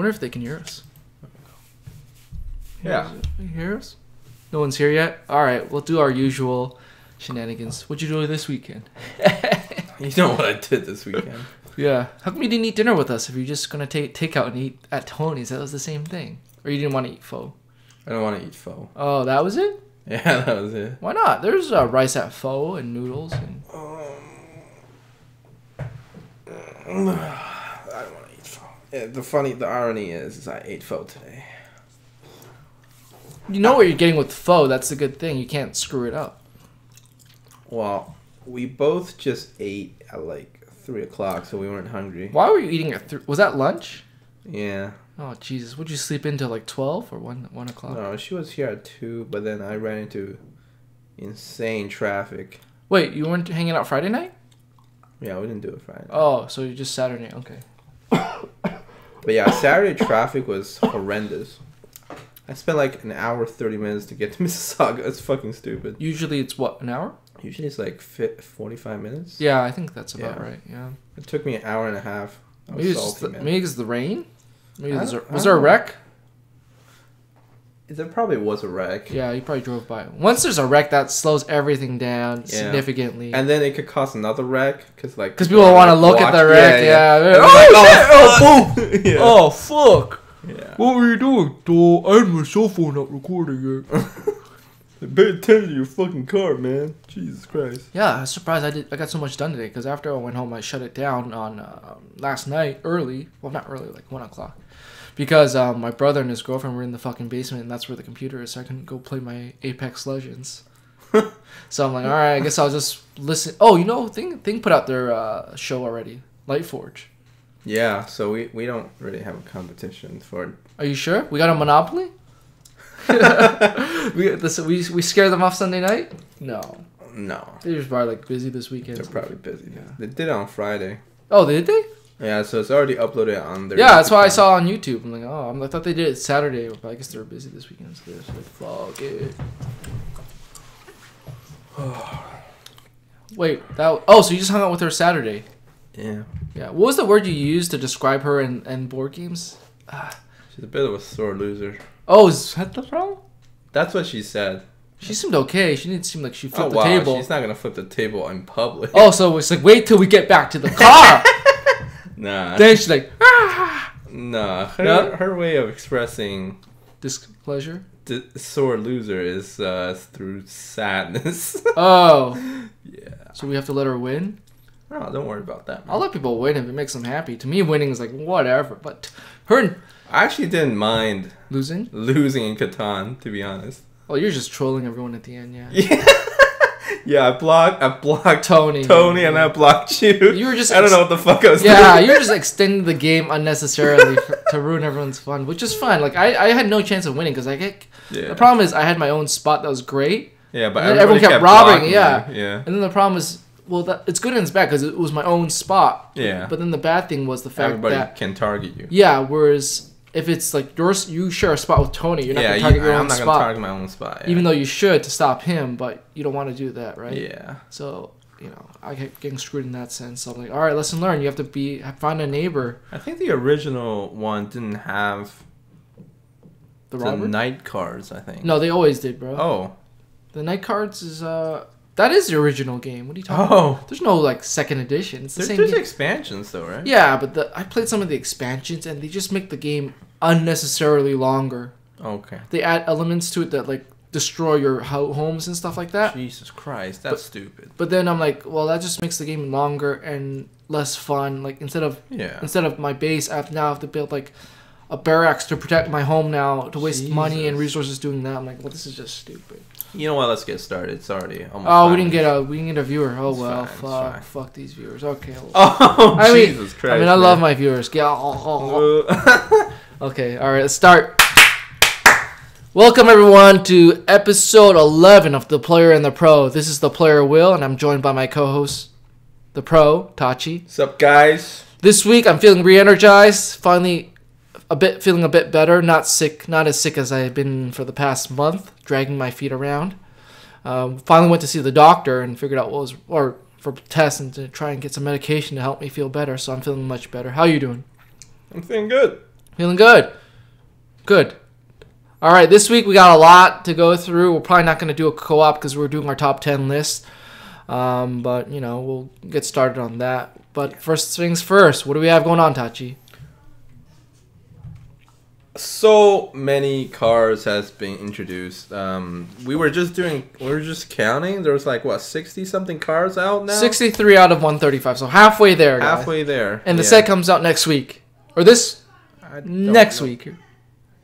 wonder if they can hear us. Yeah. Can you hear us? No one's here yet? Alright, we'll do our usual shenanigans. What'd you do this weekend? You know what I did this weekend? Yeah. How come you didn't eat dinner with us if you're just going to take out and eat at Tony's? That was the same thing. Or you didn't want to eat pho? I don't want to eat pho. Oh, that was it? Yeah, that was it. Why not? There's rice at pho and noodles. And... I don't want to eat pho. Yeah, the irony is I ate pho today. You know what you're getting with pho. That's the good thing. You can't screw it up. Well, we both just ate at like 3 o'clock, so we weren't hungry. Why were you eating at 3? Was that lunch? Yeah. Oh, Jesus. Would you sleep until like 12 or 1 o'clock? No, she was here at 2, but then I ran into insane traffic. Wait, you weren't hanging out Friday night? Yeah, we didn't do it Friday. Oh, so you just Saturday. Okay. But yeah, Saturday traffic was horrendous. I spent like an hour, 30 minutes to get to Mississauga. It's fucking stupid. Usually it's what, an hour? Usually it's like 45 minutes. Yeah, I think that's about right. Yeah. It took me an hour and a half. Maybe it's the rain? Maybe was there a know. wreck? There probably was a wreck. Yeah, you probably drove by. Once there's a wreck, that slows everything down significantly. And then it could cause another wreck because people want to look at the wreck. Yeah. Oh, boom! Yeah. Oh, fuck! Yeah. What were you doing? I had my cell phone not recording yet. Pay attention to your fucking car, man. Jesus Christ. Yeah, I was surprised I got so much done today because after I went home, I shut it down on last night early. Well, not early, like 1 o'clock. Because my brother and his girlfriend were in the fucking basement, and that's where the computer is, so I couldn't go play my Apex Legends. So I'm like, all right, I guess I'll just listen. Oh, you know, Thing put out their show already, Lightforge. Yeah, so we don't really have a competition for. Are you sure? We got a Monopoly? we scared them off Sunday night? No. They're just probably like busy this weekend. They're probably busy. Yeah. They did it on Friday. Oh, did they? Yeah, so it's already uploaded on their. Yeah, that's why I saw on YouTube. I'm like, I thought they did it Saturday, but I guess they were busy this weekend. So they're like, fuck it. Wait, so you just hung out with her Saturday? Yeah. Yeah. What was the word you used to describe her in board games? She's a bit of a sore loser. Oh, is that the problem? That's what she said. She seemed okay. She didn't seem like she flipped wow. the table. She's not gonna flip the table in public. Oh, so it's like, wait till we get back to the car. Nah. Then she's like, ah. Nah. No? Her way of expressing displeasure. Sore loser is through sadness. Oh. Yeah. So we have to let her win? No, don't worry about that, man. I'll let people win if it makes them happy. To me, winning is like, whatever. But her... I actually didn't mind losing in Catan, to be honest. Well, you're just trolling everyone at the end, yeah. Yeah, I blocked Tony, and I blocked you. You were just I don't know what the fuck I was doing. Yeah, you were just extending the game unnecessarily to ruin everyone's fun, which is fine. Like I had no chance of winning because the problem is I had my own spot that was great. Yeah, but everyone kept robbing. Yeah, yeah. And then the problem is, well, it's good and it's bad because it was my own spot. Yeah. But then the bad thing was the fact everybody that can target you. Yeah, whereas if it's like you share a spot with Tony, you're not going to target your own spot. I'm not going to target my own spot. Yeah. Even though you should to stop him, but you don't want to do that, right? Yeah. So, I kept getting screwed in that sense. So I'm like, all right, lesson learned. You have to find a neighbor. I think the original one didn't have the night cards, I think. No, they always did, bro. Oh. The night cards is that is the original game. What are you talking about? There's no like second edition. It's the same There's game. expansions though, right? Yeah, but I played some of the expansions and they just make the game unnecessarily longer. Okay. They add elements to it that like destroy your homes and stuff like that. Jesus Christ, that's stupid. But then I'm like, well, that just makes the game longer and less fun. Like instead of my base, I have to build like a barracks to protect my home now, to waste money and resources doing that. I'm like, well, this is just stupid. You know what? Let's get started. It's already almost. Oh, we didn't get a viewer. Oh it's well, fuck these viewers. Okay. Well, Jesus Christ! I love my viewers. Okay, all right, let's start. Welcome everyone to episode 11 of The Player and the Pro. This is The Player Will, and I'm joined by my co-host, the Pro Tachi. What's up, guys? This week I'm feeling re-energized. Finally, feeling a bit better. Not sick. Not as sick as I've been for the past month, dragging my feet around. Finally went to see the doctor and figured out for tests and to try and get some medication to help me feel better. So I'm feeling much better. How you doing? I'm feeling good. Feeling good. Good. All right, this week we got a lot to go through. We're probably not going to do a co-op because we're doing our top 10 list. But, you know, we'll get started on that. But first things first, what do we have going on, Tachi? So many cars has been introduced. We were just counting. There was like, what, 60-something cars out now? 63 out of 135, so halfway there, guys. Halfway there. And the set comes out next week. Or next week.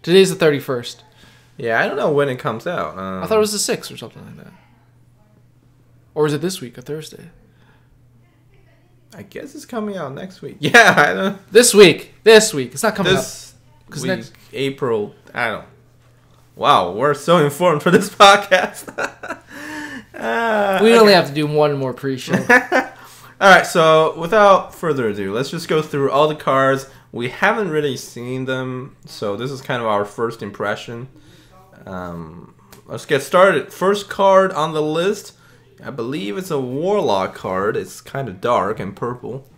Today's the 31st. Yeah, I don't know when it comes out. I thought it was the 6th or something like that. Or is it this week, a Thursday? I guess it's coming out next week. Yeah, I don't. This week. It's not coming out. Because next April, I don't. Wow, we're so informed for this podcast. We only have to do one more pre-show. All right, so without further ado, let's just go through all the cars. We haven't really seen them, so this is kind of our first impression. Let's get started. First card on the list, I believe it's a Warlock card. It's kind of dark and purple.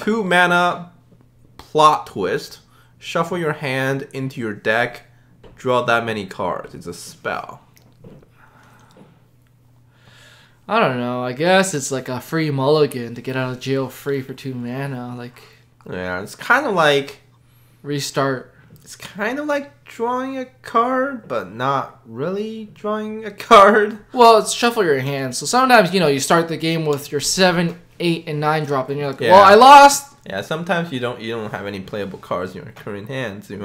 2 mana, plot twist. Shuffle your hand into your deck. Draw that many cards. It's a spell. I don't know. I guess it's like a free mulligan to get out of jail free for 2 mana. Like, yeah, it's kind of like restart. It's kind of like drawing a card, but not really drawing a card. Well, it's shuffle your hand. So sometimes, you know, you start the game with your 7, 8, and 9 drop, and you're like, well, I lost. Yeah, sometimes you don't have any playable cards in your current hand. So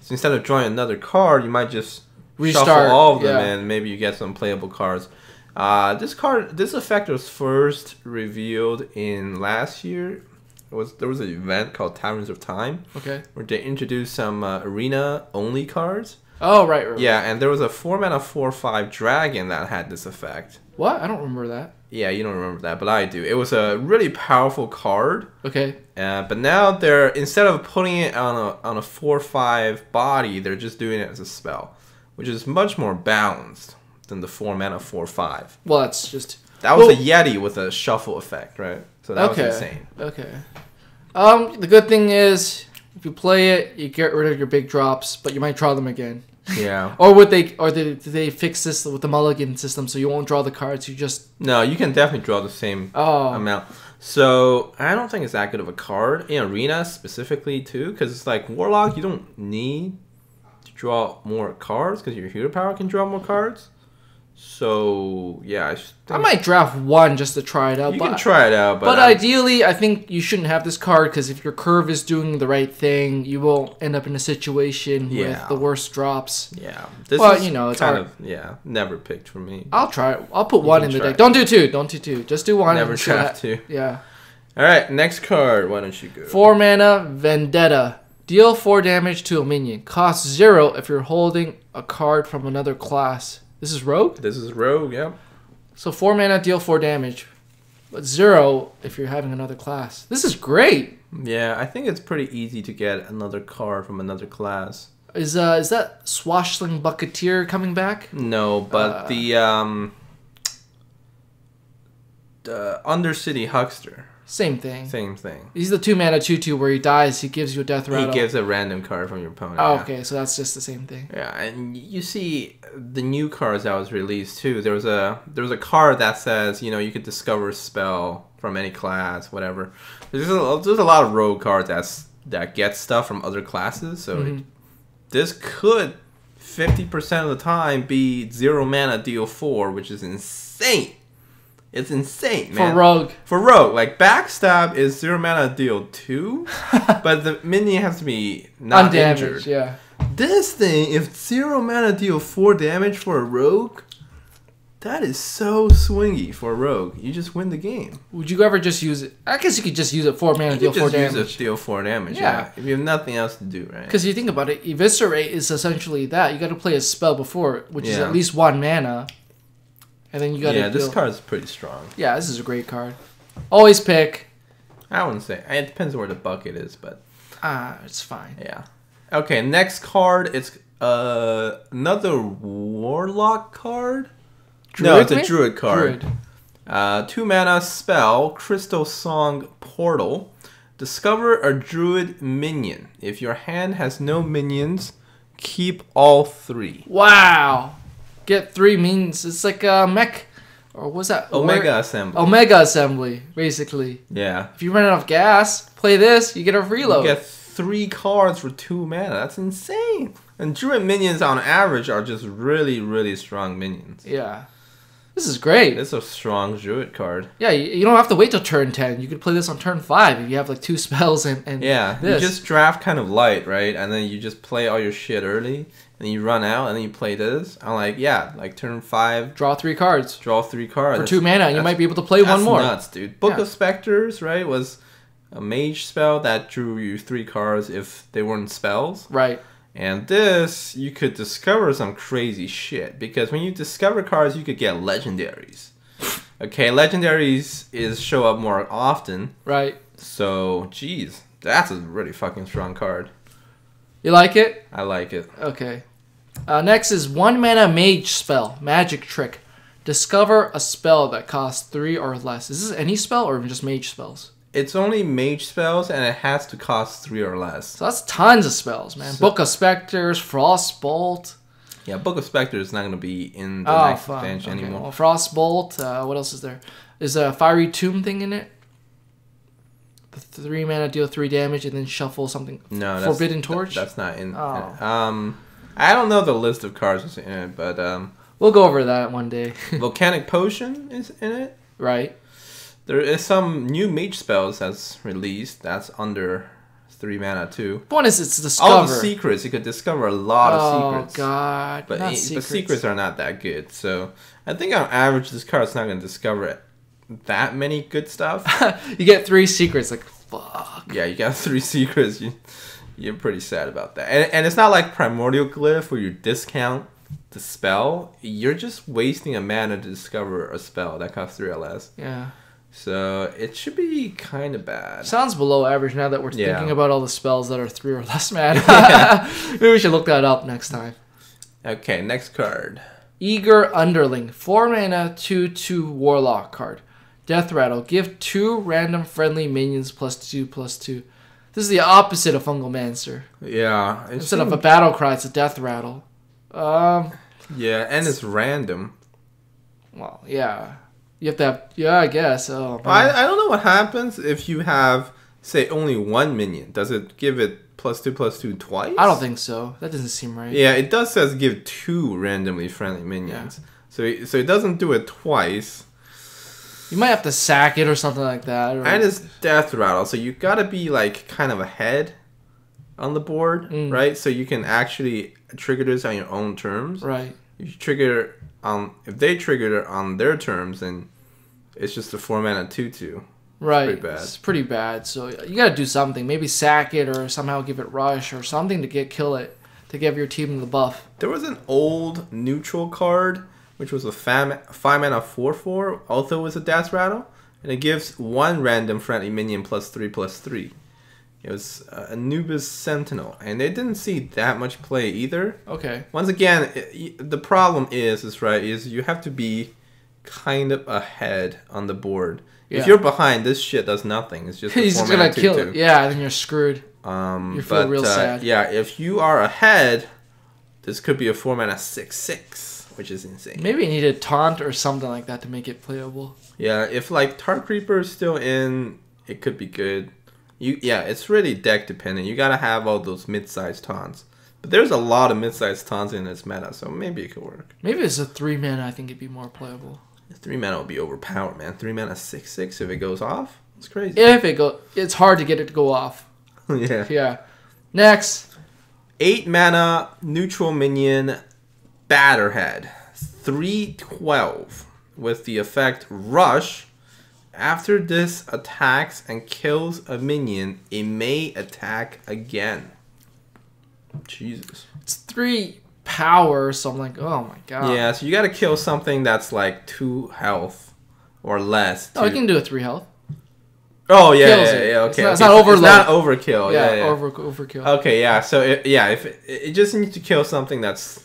instead of drawing another card, you might just restart shuffle all of them, and maybe you get some playable cards. This effect was first revealed in last year. There was an event called Taverns of Time. Okay. Where they introduced some arena only cards. Oh, right. Yeah, and there was a 4-mana 4/5 dragon that had this effect. What? I don't remember that. Yeah, you don't remember that, but I do. It was a really powerful card. Okay. But now instead of putting it on a 4/5 body, they're just doing it as a spell, which is much more balanced than the 4-mana 4/5. Well, that's just... That was a Yeti with a shuffle effect, right? So that was insane. Okay. The good thing is, if you play it, you get rid of your big drops, but you might draw them again. Yeah. Did they fix this with the mulligan system so you won't draw the cards, you just... No, you can definitely draw the same amount. So, I don't think it's that good of a card. In Arena, specifically, too, because it's like, Warlock, you don't need to draw more cards, because your hero power can draw more cards. So, yeah, I might draft one just to try it out. You can try it out, but ideally, I think you shouldn't have this card because if your curve is doing the right thing, you won't end up in a situation with the worst drops. Yeah, but you know, it's kind of never picked for me. I'll try it. I'll put one in the deck. Don't do two. Don't do two. Just do one. Never draft two. Yeah. All right, next card. Why don't you go? 4 mana Vendetta. Deal 4 damage to a minion. Cost 0 if you're holding a card from another class. This is Rogue? This is Rogue, yeah. So 4 mana, deal 4 damage. But 0 if you're having another class. This is great. Yeah, I think it's pretty easy to get another card from another class. Is that Swashling Bucketeer coming back? No, but the Undercity Huckster. Same thing. Same thing. He's the 2 mana 2/2 where he dies, he gives you a death rattle. He gives a random card from your opponent. Oh, okay, so that's just the same thing. Yeah, and you see the new cards that was released too. There was a card that says, you know, you could discover a spell from any class, whatever. There's a lot of rogue cards that get stuff from other classes, so this could 50% of the time be 0 mana deal 4, which is insane. It's insane, man. For Rogue. Like, Backstab is 0 mana deal 2, but the minion has to be not undamaged, injured. Yeah. This thing, if 0 mana deal 4 damage for a Rogue, that is so swingy for a Rogue. You just win the game. Would you ever just use it? I guess you could just use it 4 mana, deal 4 damage. Use it, deal 4 damage, yeah. If you have nothing else to do, right? Because you think about it, Eviscerate is essentially that. You got to play a spell before, which is at least 1 mana. And then you got to this card's pretty strong. Yeah, this is a great card. Always pick. I wouldn't say. It depends where the bucket is, but... it's fine. Yeah. Okay, next card. It's another Warlock card. Druid, no, it's a Druid card. 2 mana spell, Crystal Song Portal. Discover a druid minion. If your hand has no minions, keep all 3. Wow. Get 3 means it's like a mech. Or what's that? Omega Assembly. Omega Assembly, basically. Yeah. If you run out of gas, play this, you get a reload. You get 3 cards for 2 mana. That's insane. And druid minions on average are just really, really strong minions. Yeah. This is great. It's a strong druid card. Yeah, you don't have to wait till turn 10. You could play this on turn 5 if you have like 2 spells and yeah, this. You just draft kind of light, right? And then you just play all your shit early, and then you run out, and then you play this. I'm like, yeah, like turn 5. Draw 3 cards. Draw 3 cards. For 2 mana, and you might be able to play one more. That's nuts, dude. Book of Specters, right, was a mage spell that drew you 3 cards if they weren't spells. Right. And this, you could discover some crazy shit. Because when you discover cards, you could get legendaries. Okay, legendaries show up more often. Right. So, geez, that's a really fucking strong card. You like it? I like it. Okay. Next is 1 mana mage spell. Magic trick. Discover a spell that costs 3 or less. Is this any spell or just mage spells? It's only mage spells, and it has to cost 3 or less. So that's tons of spells, man. Book of Specters, Frostbolt. Yeah, Book of Specters is not going to be in the next expansion anymore. Well, Frostbolt. What else is there? Is a Fiery Tomb thing in it? The 3 mana, deal 3 damage, and then shuffle something. No, Forbidden Torch? That's not in. Oh. I don't know the list of cards that's in it, but we'll go over that one day. Volcanic Potion is in it. Right. There is some new mage spells that's released. That's under 3 mana too. One is it's Discover. All the secrets. You could discover a lot of secrets. Oh god. But not the secrets are not that good. So I think on average this card's not going to discover that many good stuff. You get 3 secrets. Like fuck. Yeah, you got 3 secrets. You're pretty sad about that. And it's not like Primordial Glyph where you discount the spell. You're just wasting a mana to discover a spell that costs 3 or less. Yeah. So it should be kind of bad. Sounds below average now that we're thinking about all the spells that are 3 or less mana. Maybe we should look that up next time. Okay, next card. Eager Underling. 4 mana, 2/2 Warlock card. Death Rattle. Give 2 random friendly minions +2/+2. This is the opposite of Fungal Mancer. Yeah. Instead of a battle cry, it's a Death Rattle. Yeah, and it's random. Well, yeah. You have to have... Yeah, I guess. Oh, I don't know what happens if you have, say, only 1 minion. Does it give it +2/+2 twice? I don't think so. That doesn't seem right. Yeah, it does says give 2 randomly friendly minions. Yeah. So it doesn't do it twice. You might have to sack it or something like that. Or... And it's Death Rattle, so you gotta be like kind of ahead on the board, right? So you can actually trigger this on your own terms. Right. If you trigger if they trigger it on their terms, then it's just a 4 mana 2/2. Right. Pretty bad. It's pretty bad. So you gotta do something. Maybe sack it or somehow give it rush or something to kill it to give your team the buff. There was an old neutral card which was a 5 mana 4/4, also was a Death Rattle, and it gives 1 random friendly minion +3/+3. It was Anubis Sentinel, and they didn't see that much play either. Okay. Once again, the problem is you have to be kind of ahead on the board. Yeah. If you're behind, this shit does nothing. It's just he's just gonna kill it. Yeah, then you're screwed. You feel real sad. Yeah, if you are ahead, this could be a 4 mana 6/6. Which is insane. Maybe you need a taunt or something like that to make it playable. Yeah, if like Tar Creeper is still in, it could be good. It's really deck dependent. You gotta have all those mid-sized taunts. But there's a lot of mid-sized taunts in this meta, so maybe it could work. Maybe it's a 3 mana. I think it'd be more playable. 3 mana would be overpowered, man. 3 mana 6/6 if it goes off. It's crazy. It's hard to get it to go off. Yeah. Yeah. Next. 8 mana neutral minion. Batterhead, 3/12 with the effect Rush. After this attacks and kills a minion, it may attack again. Jesus. It's 3 power, so I'm like, oh my god. Yeah, so you gotta kill something that's like 2 health or less. Oh, you can do a 3 health. Oh yeah, okay. It's not overload. It's not overkill. Yeah. Overkill. Okay, yeah. So if it just needs to kill something that's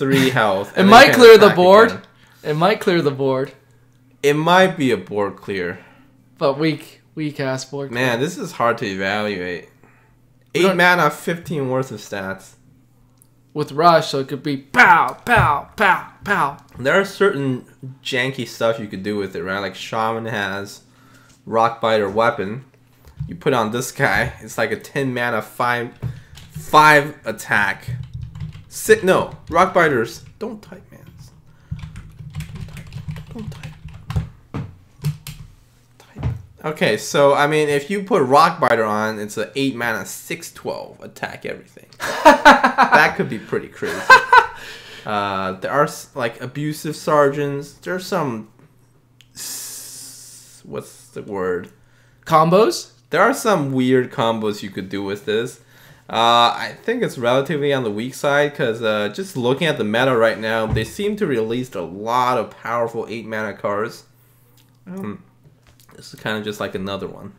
3 health. It might clear the board. Again. It might clear the board. It might be a board clear. But weak Weak ass 4 card. Man, this is hard to evaluate. We 8 don't- mana, 15 worth of stats. With Rush, so it could be pow, pow, pow, pow. There are certain janky stuff you could do with it, right? Like Shaman has Rock Biter Weapon. You put on this guy, it's like a 10 mana, 5 attack. No, Rock Biters, don't type, man. Don't type. Okay, so I mean, if you put Rock Biter on, it's a 8 mana, 6/12 attack everything. That could be pretty crazy. There are like abusive sergeants. There's some what's the word? Combos? There are some weird combos you could do with this. I think it's relatively on the weak side because just looking at the meta right now, they seem to release a lot of powerful 8 mana cards. This is kind of just like another one.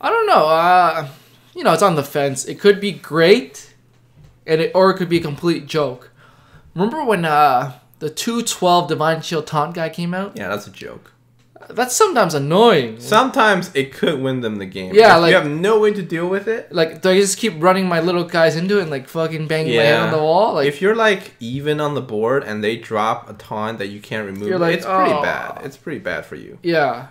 I don't know. You know, it's on the fence. It could be great, or it could be a complete joke. Remember when the 2/12 Divine Shield Taunt guy came out? Yeah, that's a joke. That's sometimes annoying. Sometimes it could win them the game. Yeah, if like you have no way to deal with it. Like, do I just keep running my little guys into it and like fucking banging my head on the wall? Like, if you're like even on the board and they drop a taunt that you can't remove, You're like, it's pretty "Oh." bad. It's pretty bad for you. yeah,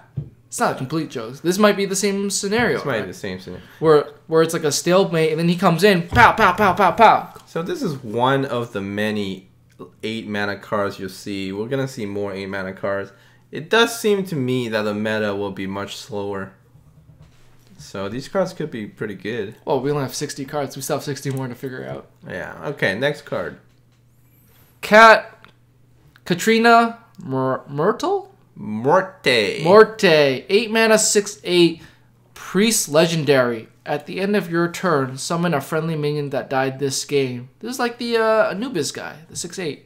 it's not a complete joke. This might be the same scenario. It's might be right? the same thing. Where it's like a stalemate and then he comes in, pow, pow, pow, pow, pow. So this is one of the many 8 mana cards you'll see. We're gonna see more 8 mana cards. It does seem to me that the meta will be much slower. So these cards could be pretty good. Well, we only have 60 cards. We still have 60 more to figure out. Yeah. Okay. Next card. Katrina Myrtle? Morte. Morte. 8 mana, 6/8. Priest Legendary. At the end of your turn, summon a friendly minion that died this game. This is like the Anubis guy, the 6/8.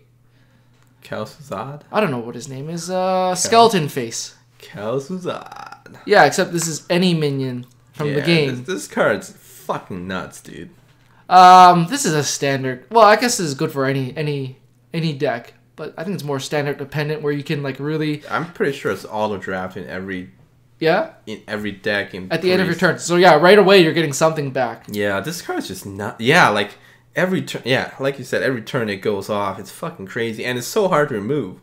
Kelsuzad? I don't know what his name is. Skeleton Face. Kelsuzad. Yeah, except this is any minion from the game. This card's fucking nuts, dude. This is a standard. Well, I guess this is good for any deck, but I think it's more standard dependent where you can like really. I'm pretty sure it's auto draft in every deck At the end of your turn. So yeah, right away you're getting something back. Yeah, this card's just not. Yeah, like every turn. Yeah, like you said, every turn it goes off. It's fucking crazy, and it's so hard to remove.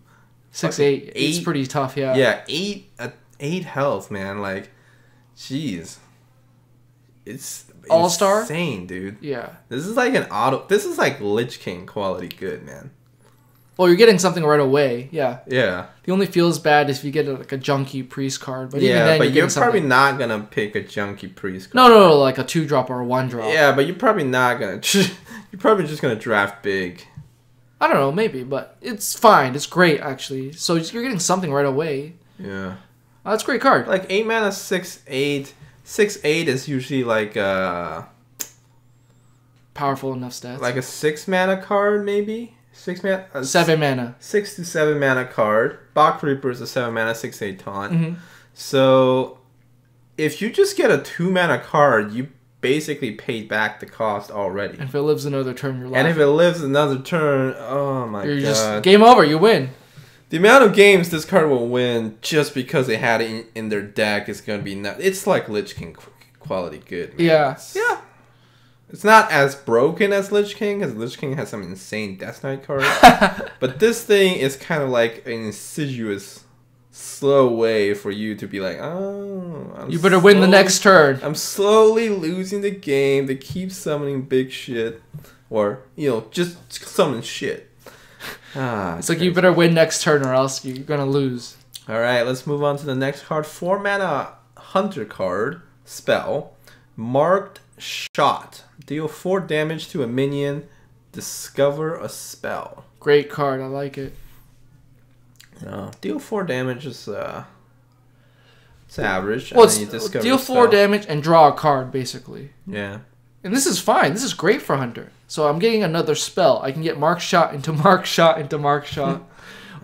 6/8. It's pretty tough. Yeah. Yeah, 8 health, man. Like, jeez, it's All-star? insane, dude. Yeah. This is like an auto. This is like Lich King quality good, man. Well, you're getting something right away. Yeah. Yeah. The only feels bad is if you get like a junky priest card. But even Yeah, then, but you're getting probably something. not gonna pick a junky priest card. No, like a 2-drop or a 1-drop. Yeah, but you're probably not gonna. You're probably just gonna draft big. I don't know, maybe, but it's fine. It's great actually. So you're getting something right away. Yeah. That's a great card. Like 8 mana, 6/8. 6/8 is usually like Powerful enough stats. like a 6 mana card, maybe 6 mana. 7 mana. 6 to 7 mana card. Bach Reaper is a 7 mana 6/8 taunt. Mm-hmm. So if you just get a 2 mana card, you basically paid back the cost already. And if it lives another turn, you're And laughing. if it lives another turn, oh my You're god. just game over. You win. The amount of games this card will win just because they had it in their deck is going to be nuts. It's like Lich King quality good. Man. Yeah. Yeah. It's not as broken as Lich King, because Lich King has some insane Death Knight cards. But this thing is kind of like an insidious, slow way for you to be like, oh, You better win the next turn. I'm slowly losing the game. They keep summoning big shit. Or, just summon shit. It's like you better win next turn or else you're gonna lose. Alright, let's move on to the next card. 4 mana Hunter card. Spell. Marked Shot. Deal 4 damage to a minion. Discover a spell. Great card. I like it. Deal 4 damage is it's average. Well, and then you it's discover deal a 4 spell. damage and draw a card, basically. Yeah. And this is fine. This is great for Hunter. So I'm getting another spell. I can get Mark Shot into Mark Shot into Mark Shot.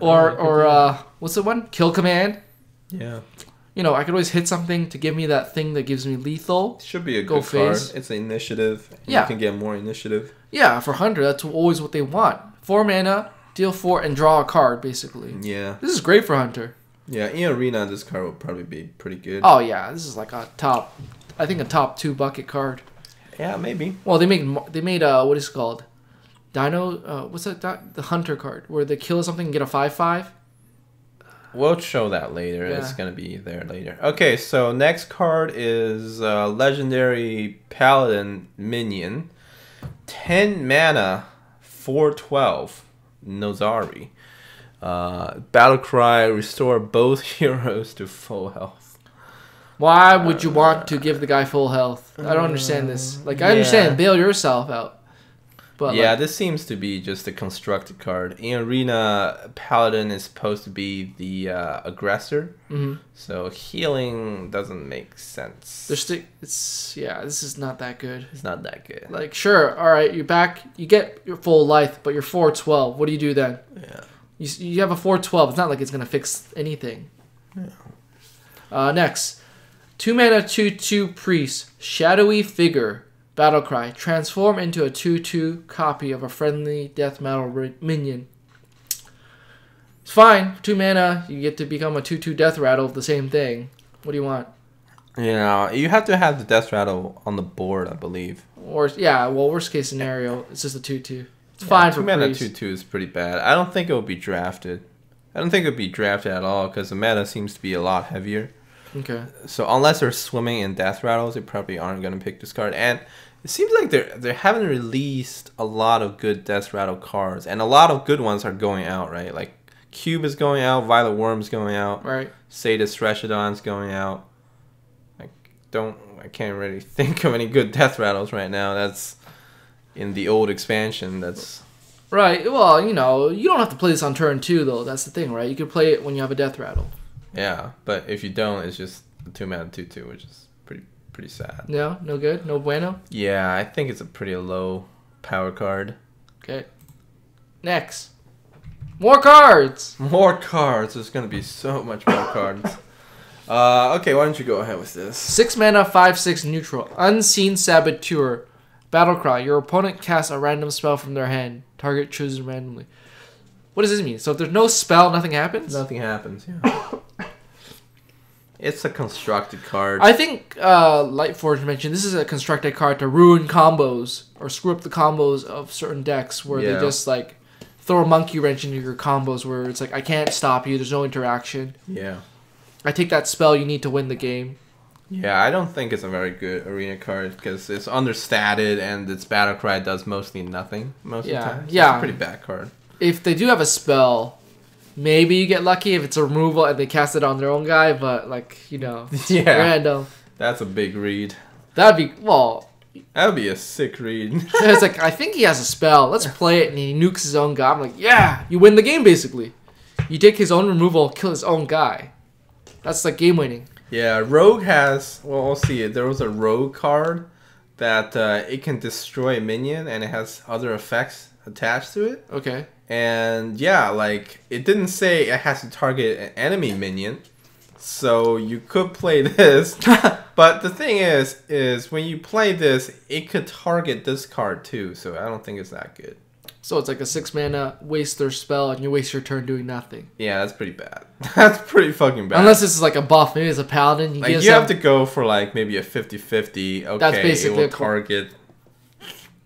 or what's the one? Kill Command. Yeah. I could always hit something to give me that thing that gives me lethal. Should be a Go good card. phase. It's an initiative. Yeah. You can get more initiative. Yeah, for Hunter, that's always what they want. 4 mana, deal 4, and draw a card, basically. Yeah. This is great for Hunter. Yeah, in Arena, this card would probably be pretty good. Oh yeah, this is like a top. I think a top 2 bucket card. Yeah, maybe. Well, they made what is it called? Dino. What's that? The Hunter card where they kill something and get a 5/5. We'll show that later. Yeah. It's gonna be there later. Okay, so next card is Legendary Paladin Minion. 10 mana, 4/12. Nozari. Battle Cry, restore both heroes to full health. Why would you want to give the guy full health? I don't understand this. Like, I understand, bail yourself out. But yeah, like, this seems to be just a constructed card. In Arena, Paladin is supposed to be the aggressor. Mhm. So healing doesn't make sense. this is not that good. It's not that good. Like, sure, all right, you're back. You get your full life, but you're 4/12. What do you do then? Yeah. You have a 4/12. It's not like it's gonna fix anything. Yeah. Next, 2 mana 2/2 priest, shadowy figure, battle cry, transform into a 2/2 copy of a friendly death metal minion. It's fine. 2 mana, you get to become a 2/2 death rattle. The same thing. What do you want? Yeah, you have to have the death rattle on the board, I believe. Or yeah, well, worst case scenario, it's just a 2/2. It's fine for 2 mana priest. 2/2 is pretty bad. I don't think it will be drafted. I don't think it would be drafted at all because the meta seems to be a lot heavier. Okay. So unless they're swimming in death rattles, they probably aren't going to pick this card. And it seems like they haven't released a lot of good death rattle cards, and a lot of good ones are going out, right? Like Cube is going out, Violet Worm's going out, Right. Sadist Reshadon's going out. I can't really think of any good death rattles right now. That's in the old expansion. That's Right. Well, you don't have to play this on turn 2 though. That's the thing, right? You can play it when you have a death rattle. yeah. But if you don't, it's just a 2 mana 2/2, which is pretty sad. No, no good, no bueno. Yeah, I think it's a pretty low power card. Okay. Next, more cards. More cards. There's gonna be so much more cards. Okay, why don't you go ahead with this? 6 mana, 5/6 neutral, unseen saboteur, battle cry. Your opponent casts a random spell from their hand. Target chooses randomly. What does this mean? So if there's no spell, nothing happens? Nothing happens. Yeah. It's a constructed card. I think Lightforge mentioned this is a constructed card to ruin combos or screw up the combos of certain decks where they just like throw a monkey wrench into your combos where it's like I can't stop you. There's no interaction. Yeah. I take that spell you need to win the game. Yeah, I don't think it's a very good arena card because it's understated and its battle cry does mostly nothing most of the time. So Yeah. It's a pretty bad card. If they do have a spell, maybe you get lucky if it's a removal and they cast it on their own guy, but like, it's random. That's a big read. That'd be, well, That would be a sick read. it's like, I think he has a spell. Let's play it, and he nukes his own guy. I'm like, yeah, you win the game, basically. You take his own removal, kill his own guy. That's like game winning. Yeah, Rogue has, well, we'll see. There was a Rogue card that it can destroy a minion, and it has other effects attached to it. Okay. And yeah, like, it didn't say it has to target an enemy minion. So you could play this. But the thing is when you play this, it could target this card too. So I don't think it's that good. So it's like a 6 mana, waste their spell, and you waste your turn doing nothing. Yeah, that's pretty bad. That's pretty fucking bad. Unless this is like a buff. Maybe it's a paladin. Like, you have to go for like maybe a 50-50. Okay, That's basically it will target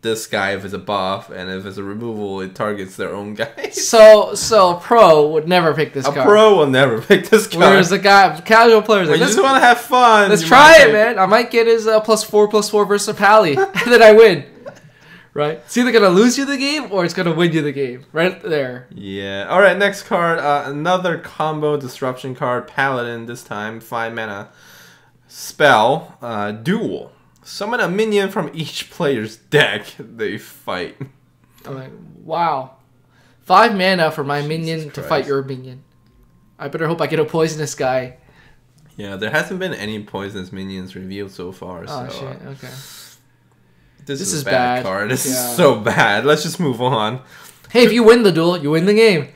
this guy if it's a buff, and if it's a removal, it targets their own guy. So a pro would never pick this card. A pro will never pick this card. Whereas the casual player's like, you just want to have fun. Let's try it, man. I might get his +4/+4 versus Pally, and then I win. Right? It's either going to lose you the game, or it's going to win you the game. Right there. Yeah. Alright, next card. Another combo disruption card. Paladin this time. 5 mana. Spell. Duel. Summon a minion from each player's deck. They fight. I'm like, wow. 5 mana for my minion to Christ. fight your minion. I better hope I get a poisonous guy. Yeah, there hasn't been any poisonous minions revealed so far. Oh, so, shit. Okay. This is is a bad bad. card. This Yeah. is so bad. Let's just move on. Hey, if you win the duel, you win the game.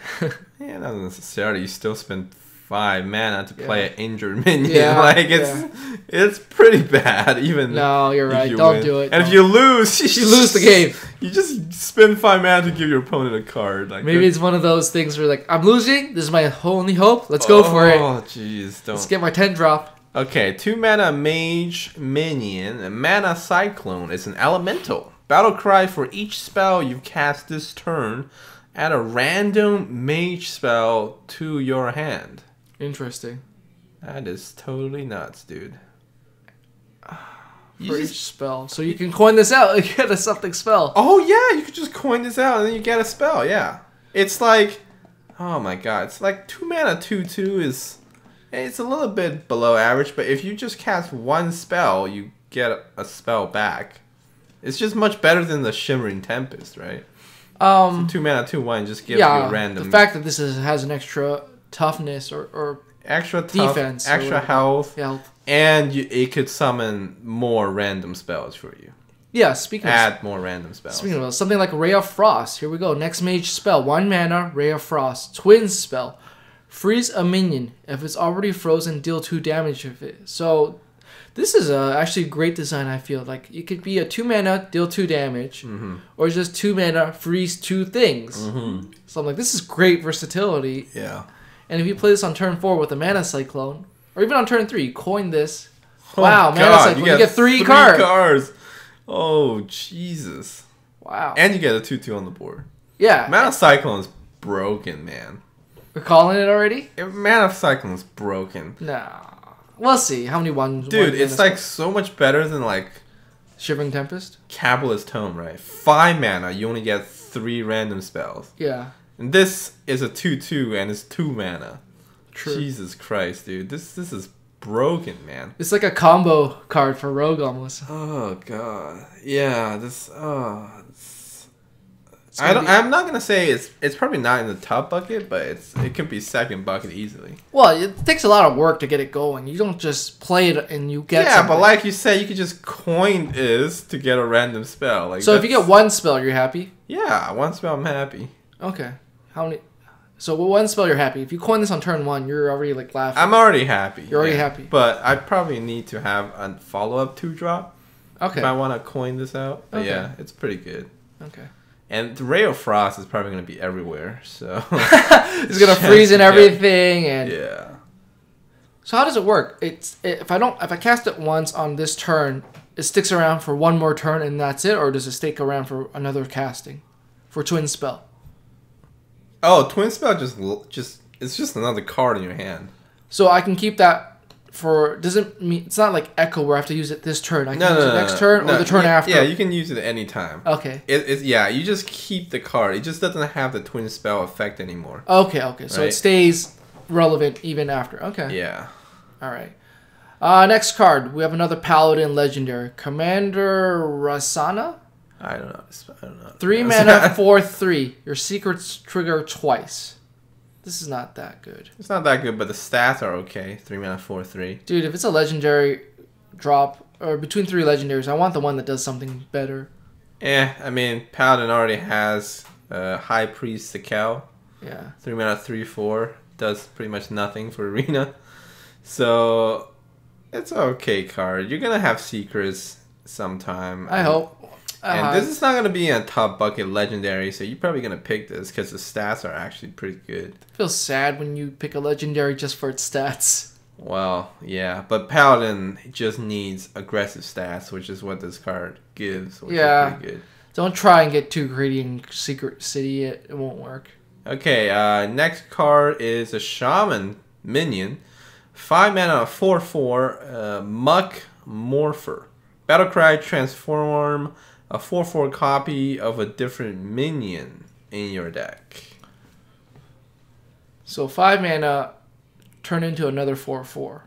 Yeah, not necessarily. You still spend 5 mana to play an injured minion. Yeah, Like it's pretty bad. Even no, you're right. you Don't win. do it. And if you lose, you lose the game. You just spend 5 mana to give your opponent a card. Like maybe it's one of those things where like I'm losing. This is my only hope. Let's go for it. Oh jeez, don't. Let's get my 10 drop. Okay, 2 mana mage minion. A mana cyclone is an elemental. Battle cry for each spell you cast this turn. Add a random mage spell to your hand. Interesting. That is totally nuts, dude. For each spell. So you can coin this out. You get a something spell. Oh, yeah. You could just coin this out and then you get a spell. Yeah. It's like... Oh, my God. It's like 2 mana 2/2 is... It's a little bit below average, but if you just cast one spell, you get a spell back. It's just much better than the Shimmering Tempest, right? So 2 mana 2/1 just gives you a random... the fact that this has an extra toughness or extra defense, extra health, health. And it could summon more random spells for you. Yeah, speaking add more random spells. Speaking of something like Ray of Frost, here we go. Next mage spell, 1 mana, Ray of Frost, twin spell, freeze a minion. If it's already frozen, deal 2 damage of it. So this is actually a great design. I feel like it could be a 2 mana, deal 2 damage, or just 2 mana, freeze 2 things. So I'm like, this is great versatility. Yeah. And if you play this on turn 4 with a mana cyclone, or even on turn 3, you coin this. Oh, wow, mana God, cyclone. You get 3 cards. Oh, Jesus. Wow. And you get a 2/2 on the board. Yeah. Mana Cyclone's broken, man. We're calling it already? Mana Cyclone's broken. No. We'll see. How many ones? Dude, it's like so much better than like... Shivering Tempest? Cabalist's Tome, right? 5 mana, you only get 3 random spells. Yeah. And this is a 2/2 and it's 2 mana. True. Jesus Christ, dude. This is broken, man. It's like a combo card for Rogue almost. Oh god. Yeah, I'm not gonna say it's probably not in the top bucket, but it could be second bucket easily. Well, it takes a lot of work to get it going. You don't just play it and you get something. But like you said, you could just coin this to get a random spell. Like so if you get 1 spell, you're happy? Yeah, 1 spell I'm happy. Okay. How many? So with 1 spell, you're happy. If you coin this on turn 1, you're already like laughing. I'm already happy. You're already happy. But I probably need to have a follow-up 2-drop. Okay. If I want to coin this out. But okay. Yeah, it's pretty good. Okay. And the Ray of Frost is probably going to be everywhere. So it's going to freeze and everything. And yeah. So how does it work? If I cast it once on this turn, it sticks around for 1 more turn and that's it, or does it stick around for another casting, for twin spell? Oh, twin spell just it's just another card in your hand. So I can keep that for doesn't mean it's not like Echo where I have to use it this turn. I can use it next turn or the turn after. Yeah, you can use it any time. Okay. Yeah, you just keep the card. It just doesn't have the twin spell effect anymore. Okay. So right? it stays relevant even after. Okay. Yeah. All right. Next card, we have another Paladin Legendary, Commander Rasana. I don't know. 3 mana, 4/3. Your secrets trigger twice. This is not that good. It's not that good, but the stats are okay. 3 mana, 4/3. Dude, if it's a legendary drop, or between 3 legendaries, I want the one that does something better. I mean, Paladin already has High Priest Sakel. Yeah. 3 mana, 3/4. Does pretty much nothing for Arena. So, it's an okay card. You're going to have secrets sometime. I hope. And this is not going to be a top bucket legendary, so you're probably going to pick this because the stats are actually pretty good. It feels sad when you pick a legendary just for its stats. Well, yeah, but Paladin just needs aggressive stats, which is what this card gives, which is pretty good. Don't try and get too greedy in Secret City. It won't work. Okay, next card is a Shaman minion. 5 mana, 4/4, Muck Morpher. Battlecry, transform a 4/4 copy of a different minion in your deck. So 5 mana, turn into another 4/4.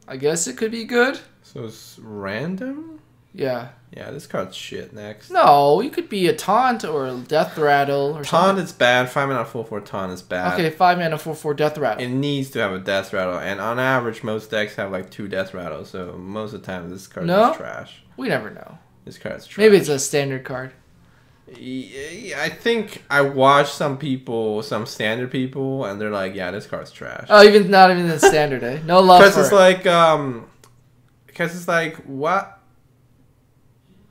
I guess it could be good. So it's random? Yeah. Yeah, this card's shit. Next. No, you could be a Taunt or a Death Rattle or something. Taunt is bad. 5 mana, 4/4 Taunt is bad. Okay, 5 mana, 4/4 Death Rattle. It needs to have a Death Rattle, and on average, most decks have like 2 Death Rattles, so most of the time this card is trash. We never know. This card's trash. Maybe it's a standard card. Yeah, I think I watched some standard people, and they're like, "Yeah, this card's trash." Oh, not even the standard, eh? No love for it. Because it's like what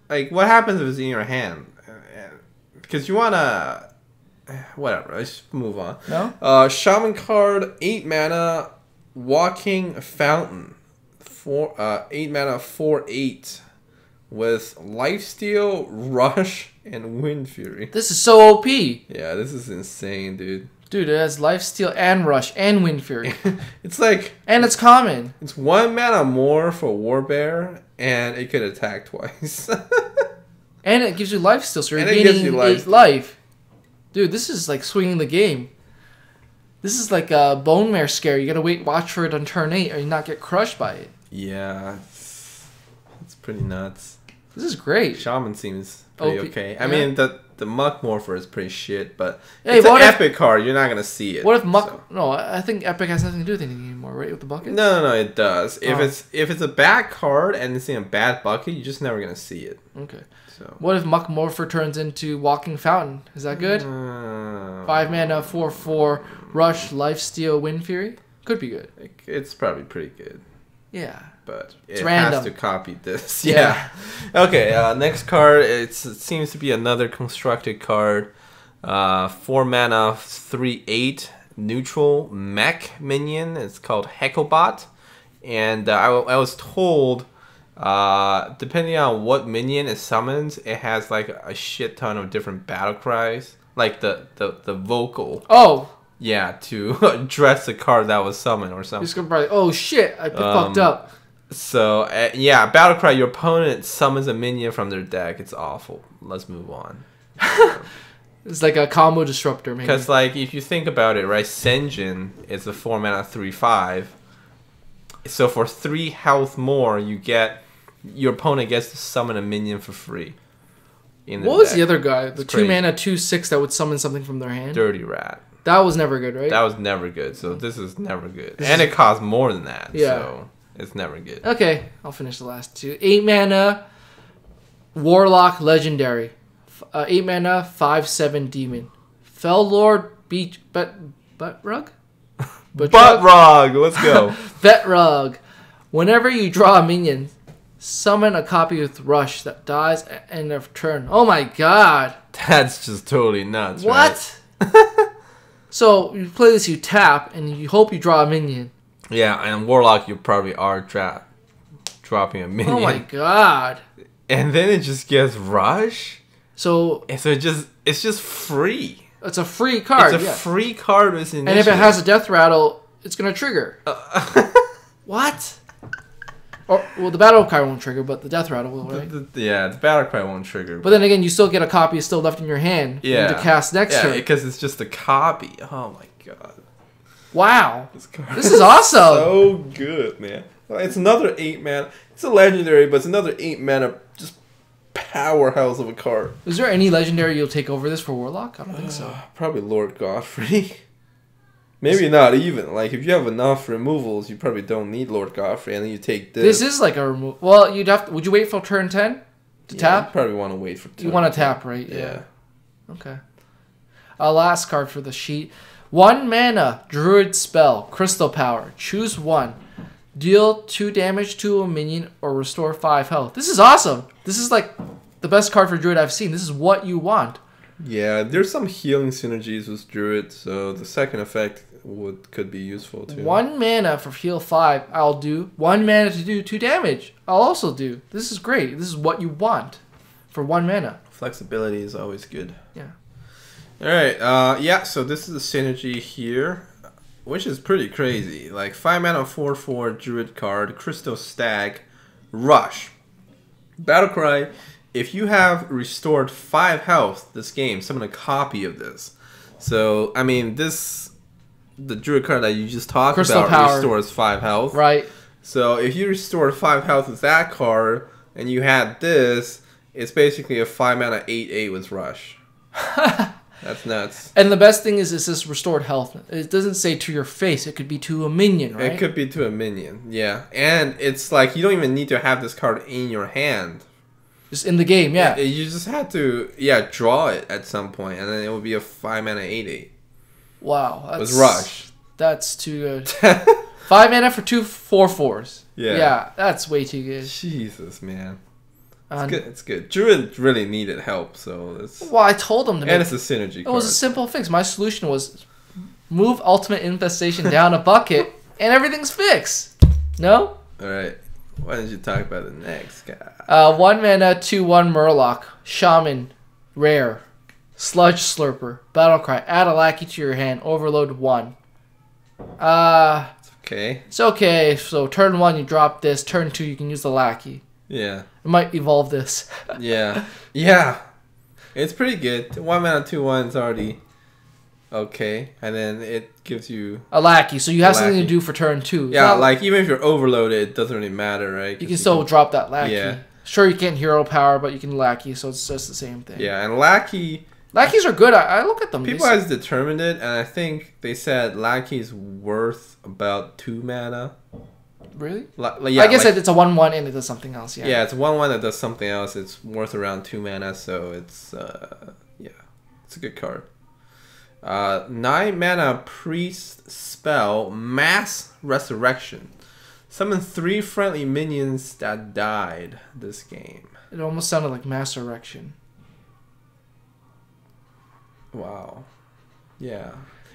happens if it's in your hand? Because you wanna whatever. Let's move on. No. Shaman card, 8 mana, Walking Fountain, 8 mana, 4/8. With Lifesteal, Rush, and Wind Fury. This is so OP. Yeah, this is insane, dude. Dude, it has Lifesteal and Rush and Wind Fury. It's like... And it's common. It's 1 mana more for Warbear, and it could attack twice. And it gives you Lifesteal, so you're gaining 8 life. Dude, this is like swinging the game. This is like a Bone Mare scare. You gotta watch for it on turn 8, or you not get crushed by it. Yeah, it's pretty nuts. This is great. Shaman seems pretty okay. I mean, the Muck Morpher is pretty shit, but hey, it's an epic card. You're not going to see it. What if Muck... So. No, I think epic has nothing to do with anything anymore, right? With the bucket? No, it does. If it's a bad card and it's in a bad bucket, you're just never going to see it. Okay. So what if Muck Morpher turns into Walking Fountain? Is that good? 5 mana, 4/4, Rush, Lifesteal, Wind Fury? Could be good. It's probably pretty good. Yeah. But it's it random. Has to copy this. Yeah. Okay, next card. It seems to be another constructed card. 4 mana, 3/8, neutral mech minion. It's called Hecklebot. And I was told, depending on what minion it summons, it has like a shit ton of different battle cries. Like the vocal. Oh! Yeah, to address the card that was summoned or something. He's gonna probably, oh shit, I fucked up. So, yeah, battle cry, your opponent summons a minion from their deck. It's awful. Let's move on. It's like a combo disruptor, maybe. Because, like, if you think about it, right, Senjin is a 4 mana 3/5. So for 3 health more, your opponent gets to summon a minion for free. What was the other guy? The 2 mana 2/6 that would summon something from their hand? Dirty Rat. That was never good, right? That was never good. So this is never good. And it costs more than that. Yeah. So it's never good. Okay, I'll finish the last 2. 8 mana, Warlock Legendary. 8 mana, 5/7 Demon. Fell Lord Beach... Butt Rug? Butt Rug! Let's go. Vet Rug. Whenever you draw a minion, summon a copy with Rush that dies at end of turn. Oh my god. That's just totally nuts, what? Right? So, you play this, you tap, and you hope you draw a minion. Yeah, and Warlock, you probably are dropping a minion. Oh my god. And then it just gets Rush? So it's just free. It's a free card. It's a free card with initiative. And if it has a death rattle, it's going to trigger. What? Well, the battle cry won't trigger, but the death rattle will, right? The battle cry won't trigger. But then again, you still get a copy still left in your hand for you to cast next turn. Yeah, because it's just a copy. Oh my god. Wow. This is awesome. So good, man. It's another 8 mana. It's a legendary, but it's another 8 mana just powerhouse of a card. Is there any legendary you'll take over this for Warlock? I don't think so. Probably Lord Godfrey. Maybe not even. Like, if you have enough removals, you probably don't need Lord Godfrey, and then you take this. This is like a removal. Well, would you wait for turn 10 to tap? You probably want to wait for turn 10. You want to tap, right? Yeah. Okay. Last card for the sheet. 1 mana, Druid Spell, Crystal Power. Choose 1. Deal 2 damage to a minion or restore 5 health. This is awesome. This is like the best card for Druid I've seen. This is what you want. Yeah, there's some healing synergies with Druid, so the second effect could be useful too. 1 mana for heal 5, I'll do. 1 mana to do 2 damage, I'll also do. This is great. This is what you want for 1 mana. Flexibility is always good. Yeah. Alright, yeah, so this is the synergy here, which is pretty crazy. Like 5 mana 4/4 Druid card, Crystal Stag, Rush. Battlecry, if you have restored 5 health this game, summon a copy of this. So, I mean, the Druid card that you just talked Crystal about Power. restores 5 health. Right. So, if you restored 5 health with that card, and you had this, it's basically a 5 mana 8/8 with Rush. That's nuts. And the best thing is, it says restored health. It doesn't say to your face. It could be to a minion, right? It could be to a minion, yeah. And it's like, you don't even need to have this card in your hand. Just in the game, yeah. You just had to draw it at some point, and then it would be a 5 mana 8/8. Wow, it was rush. That's too good. 5 mana for 2 4/4s. Yeah, that's way too good. Jesus, man. It's good. It's good. Druid really needed help, so it's. Well, I told him to. And it's a synergy. It was a simple fix. My solution was move Ultimate Infestation down a bucket, and everything's fixed. No. All right. Why don't you talk about the next guy? 1 mana 2/1 Murloc, Shaman, rare, Sludge Slurper, Battlecry. Add a lackey to your hand. Overload 1. It's okay. It's okay. So turn 1 you drop this. Turn 2 you can use the lackey. Yeah. I might evolve this. Yeah. It's pretty good. 1 mana 2/1 is already okay, and then it gives you a lackey. So you have something to do for turn 2. Yeah, like even if you're overloaded, it doesn't really matter, right? You can still drop that lackey. Yeah. Sure, you can't hero power, but you can lackey, so it's just the same thing. Yeah, and lackeys are good. I look at them. People has determined it, and I think they said lackey's worth about 2 mana. Really? Yeah, I guess it's a 1/1 and it does something else. Yeah. Yeah, it's a 1/1 that does something else. It's worth around 2 mana, so it's it's a good card. 9 mana priest spell Mass Resurrection. Summon 3 friendly minions that died this game. It almost sounded like Mass Erection. Wow. Yeah.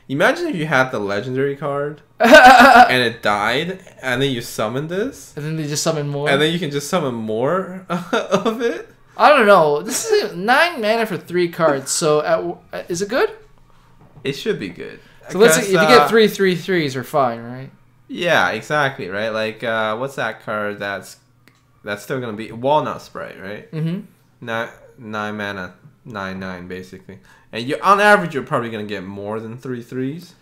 Imagine if you had the legendary card and it died, and then you summoned this, and then they just summon more, and then you can just summon more of it. I don't know. This is 9 mana for 3 cards. So is it good? It should be good. So let's say if you get 3 3/3s, you're fine, right? Yeah, exactly. Right. Like what's that card? That's still gonna be Walnut Sprite, right? Mm-hmm. 9 mana, 9/9 basically. And on average, you're probably going to get more than 3 3s.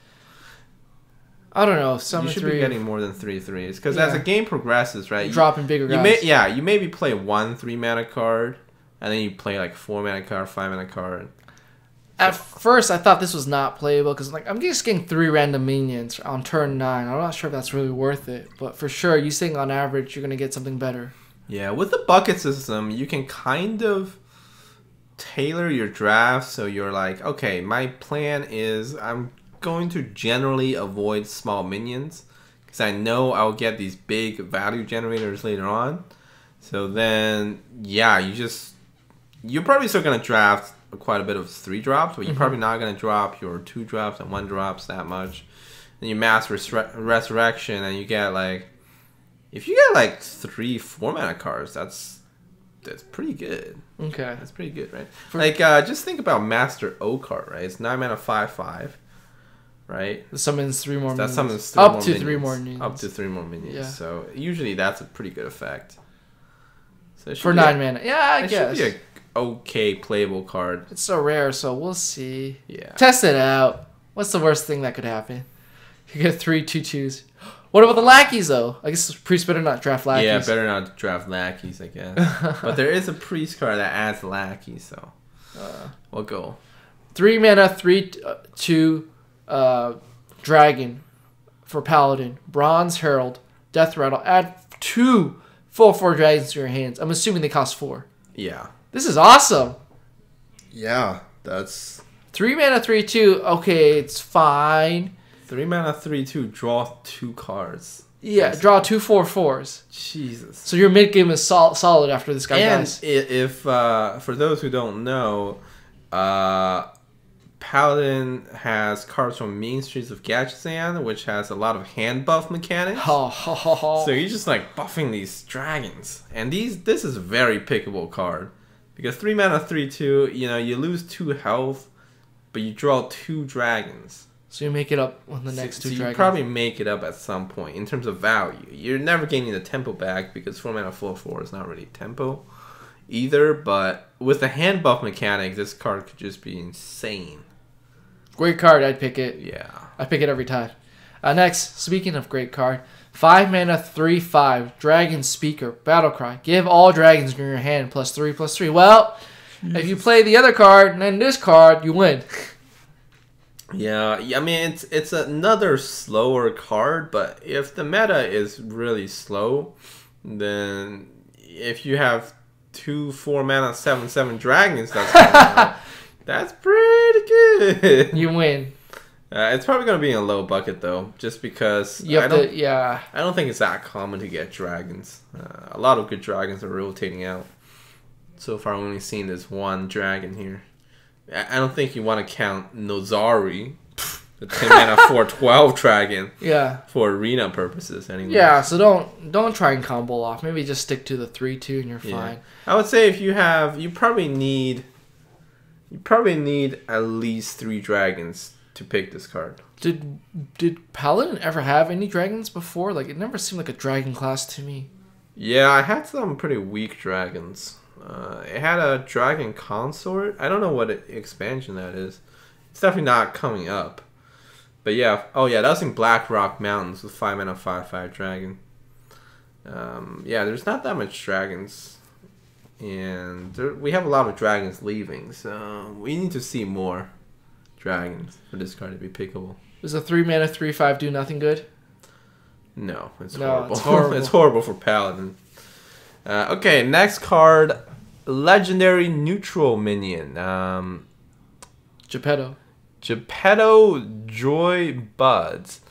I don't know. You should be getting more than 3 3s. Because as the game progresses, right? Dropping bigger guys. You maybe play 1 3 mana card, and then you play like 4 mana card, 5 mana card. At first, I thought this was not playable because I'm just getting 3 random minions on turn 9. I'm not sure if that's really worth it. But for sure, you think on average, you're going to get something better. Yeah, with the bucket system, you can kind of tailor your draft so you're like, okay, my plan is I'm going to generally avoid small minions because I know I'll get these big value generators later on. So then, yeah, you're probably still going to draft quite a bit of 3 drops, but you're probably not going to drop your 2 drops and 1 drops that much. And you Mass Resurrection, and you get like, if you get like 3 4 mana cards, that's pretty good. Okay. That's pretty good, right? Just think about Master Oakheart, right? It's 9 mana 5/5, right? That summons 3 more minions. That summons 3 more minions. Up to 3 more minions. Yeah. So usually that's a pretty good effect. So for 9 mana. Yeah, I guess. It should be a okay playable card. It's so rare, so we'll see. Yeah. Test it out. What's the worst thing that could happen? You get 3 2/2s. What about the lackeys, though? I guess priest better not draft lackeys. Yeah, better not draft lackeys, I guess. But there is a priest card that adds lackeys, so we'll go. 3 mana, 3/2 dragon for paladin. Bronze Herald, Death Rattle. Add 2 4/4 dragons to your hands. I'm assuming they cost 4. Yeah. This is awesome. Yeah, that's 3 mana, 3/2. Okay, it's fine. 3 mana 3/2, draw 2 cards. Yeah, draw 2 4/4s. Jesus. So your mid game is solid after this guy dies. And if for those who don't know, Paladin has cards from Mean Streets of Gachazan, which has a lot of hand buff mechanics. So you're just like buffing these dragons, and this is a very pickable card because 3 mana 3/2. You lose 2 health, but you draw 2 dragons. So you make it up on the next 2 dragons. You probably make it up at some point in terms of value. You're never gaining the tempo back because 4 mana 4/4 is not really tempo either. But with the hand buff mechanic, this card could just be insane. Great card. I'd pick it. Yeah. I pick it every time. Next, speaking of great card, 5 mana 3/5 Dragon Speaker Battlecry. Give all dragons in your hand +3/+3. Well, if you play the other card and then this card, you win. Yeah, I mean it's another slower card, but if the meta is really slow, then if you have 2 4-mana 7/7 dragons. That's pretty good. You win. It's probably gonna be in a low bucket though, just because I don't think it's that common to get dragons. A lot of good dragons are rotating out. So far, I've only seen this one dragon here. I don't think you want to count Nozari, the 10 mana 4/12 dragon. Yeah. For arena purposes, anyway. Yeah. So don't try and combo off. Maybe just stick to the 3/2 and you're fine. I would say if you probably need at least 3 dragons to pick this card. Did Paladin ever have any dragons before? Like, it never seemed like a dragon class to me. Yeah, I had some pretty weak dragons. It had a dragon consort. I don't know what expansion that is. It's definitely not coming up. But yeah, oh yeah, that was in Black Rock Mountains with 5 mana 5/5 dragon. Yeah, there's not that much dragons, and we have a lot of dragons leaving, so we need to see more dragons for this card to be pickable. Does a 3 mana 3/5 do nothing good? No, it's horrible. It's horrible. It's horrible for Paladin. Okay, next card, legendary neutral minion. Geppetto. Geppetto Joy Buds.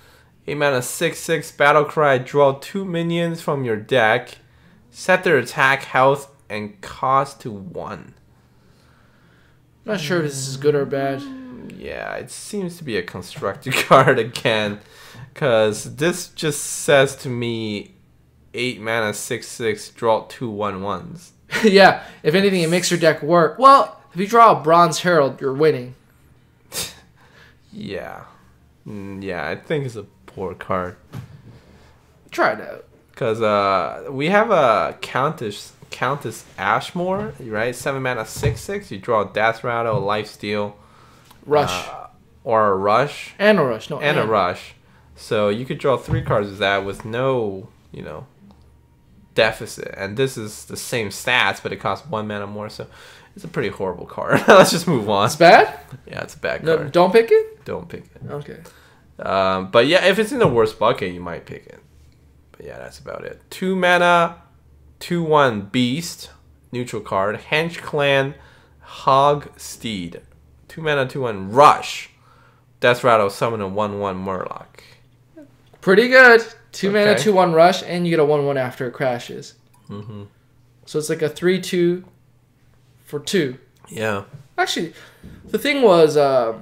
8 mana 6/6 battle cry. Draw 2 minions from your deck. Set their attack, health, and cost to 1. Not sure if this is good or bad. Yeah, it seems to be a constructed card again. Because this just says to me 8 mana 6/6 draw 2 1/1s. Yeah, if anything, it makes your deck work. Well, if you draw a Bronze Herald, you're winning. Yeah. Yeah, I think it's a poor card. Try it out. Because we have a Countess Ashmore, right? 7 mana 6/6. You draw a Death Rattle, a Lifesteal, Rush. Or a Rush. And a Rush. No, and a Rush. So you could draw 3 cards with that with no, deficit. And this is the same stats, but it costs 1 mana more. So it's a pretty horrible card. Let's just move on. It's bad? Yeah, it's a bad No, card. don't pick it? Don't pick it. Okay. But yeah, if it's in the worst bucket, you might pick it. But yeah, that's about it. 2 mana, 2/1 Beast, neutral card. Hench Clan, Hog Steed. 2 mana, 2/1 Rush. Death Rattle, summon a 1/1 Murloc. Pretty good. 2 mana, 2/1 Rush, and you get a 1/1 after it crashes. Mm-hmm. So it's like a 3/2 for 2. Yeah. Actually, the thing was, what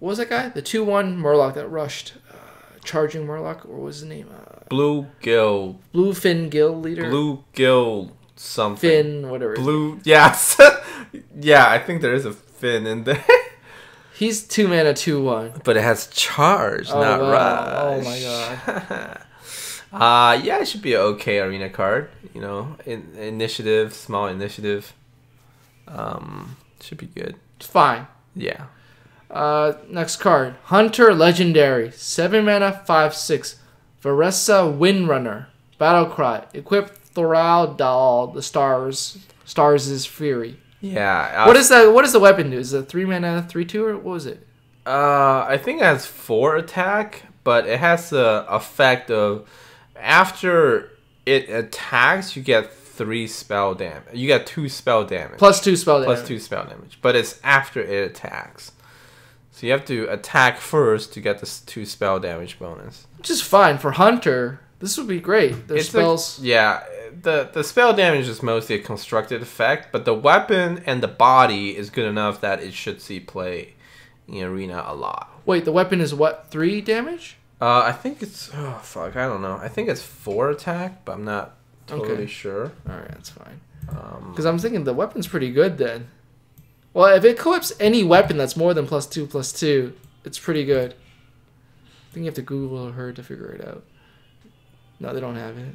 was that guy? The 2/1 Murloc that rushed. Charging Murloc, or what was his name? Bluefin Gill Leader? Bluegill something. Finn, whatever. Yes. Yeah, I think there is a Finn in there. He's 2 mana, 2/1. But it has charge, not rush. Oh my god. Yeah, it should be an okay arena card. Initiative, small initiative. Should be good. It's fine. Yeah. Next card. Hunter Legendary. 7 mana, 5/6. Varessa Windrunner. Battlecry. Equip Thoraldal, the Stars' Fury. Yeah. What is that? What does the weapon do? Is it 3 mana, 3/2, or what was it? I think it has 4 attack, but it has the effect of after it attacks, you get 3 spell damage. You get 2 spell damage. Plus 2 spell damage. Plus 2 spell damage. But it's after it attacks. So you have to attack first to get this 2 spell damage bonus. Which is fine. For Hunter, this would be great. Their spells... The spell damage is mostly a constructed effect, but the weapon and the body is good enough that it should see play in arena a lot. Wait, the weapon is what? 3 damage? I think it's... Oh, fuck. I don't know. I think it's 4 attack, but I'm not totally sure. Alright, that's fine. Because I'm thinking the weapon's pretty good then. Well, if it equips any weapon that's more than +2/+2, it's pretty good. I think you have to Google her to figure it out. No, they don't have it.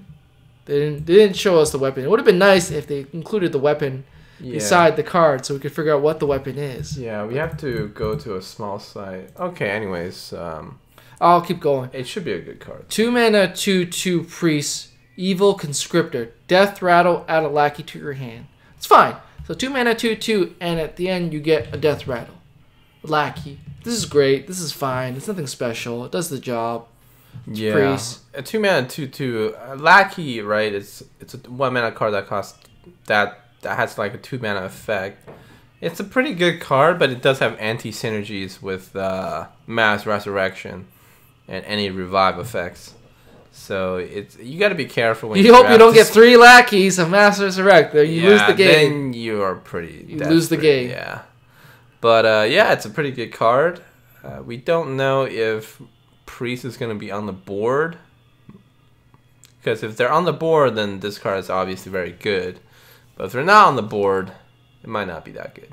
They didn't show us the weapon. It would have been nice if they included the weapon beside the card so we could figure out what the weapon is. Yeah, we have to go to a small site. Okay, anyways. I'll keep going. It should be a good card. 2 mana, 2/2 Priest, Evil Conscriptor. Death Rattle, add a lackey to your hand. It's fine. So 2 mana, 2/2, and at the end you get a Death Rattle. Lackey. This is great. This is fine. It's nothing special. It does the job. It's priest. A 2 mana, 2/2 lackey, right? It's a 1 mana card that costs that that has like a 2-mana effect. It's a pretty good card, but it does have anti-synergies with Mass Resurrection and any revive effects. So you got to be careful when you hope you don't get 3 lackeys of Mass Resurrect. You lose the game. Then you are pretty. You lose the game. Yeah. But yeah, it's a pretty good card. We don't know if Priest is going to be on the board. Because if they're on the board, then this card is obviously very good. But if they're not on the board, it might not be that good.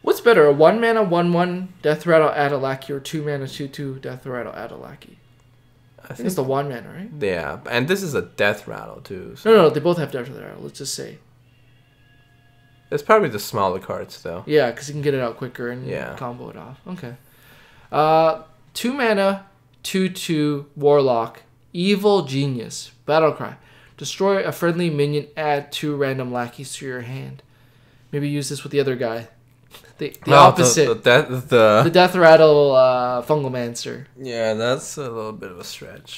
What's better, a 1-mana 1/1 Death Rattle add a lackey, or 2-mana 2/2 Death Rattle add a lackey? I think it's the 1-mana, right? Yeah, and this is a Death Rattle too. So. No, they both have Death Rattle. Let's just say. It's probably the smaller cards, though. Yeah, because you can get it out quicker and combo it off. Okay. 2-mana 2/2 Warlock, Evil Genius, Battlecry. Destroy a friendly minion, add 2 random lackeys to your hand. Maybe use this with the other guy. The opposite. The Death Rattle Fungalmancer. Yeah, that's a little bit of a stretch.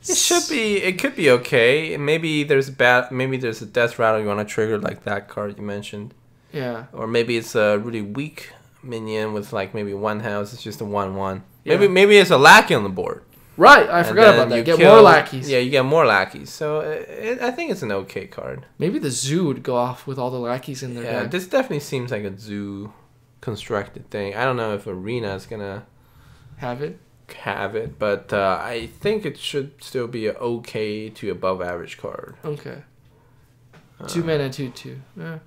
It could be okay. Maybe there's a Death Rattle you want to trigger, like that card you mentioned. Yeah. Or maybe it's a really weak minion with like maybe 1 house. It's just a 1/1. Yeah. Maybe it's a lackey on the board. Right, I forgot about that. Get more lackeys. Yeah, you get more lackeys. So I think it's an okay card. Maybe the zoo would go off with all the lackeys in there. Yeah, this definitely seems like a zoo constructed thing. I don't know if Arena is gonna have it, but I think it should still be an okay to above average card. Okay. 2-mana 2/2. Yeah.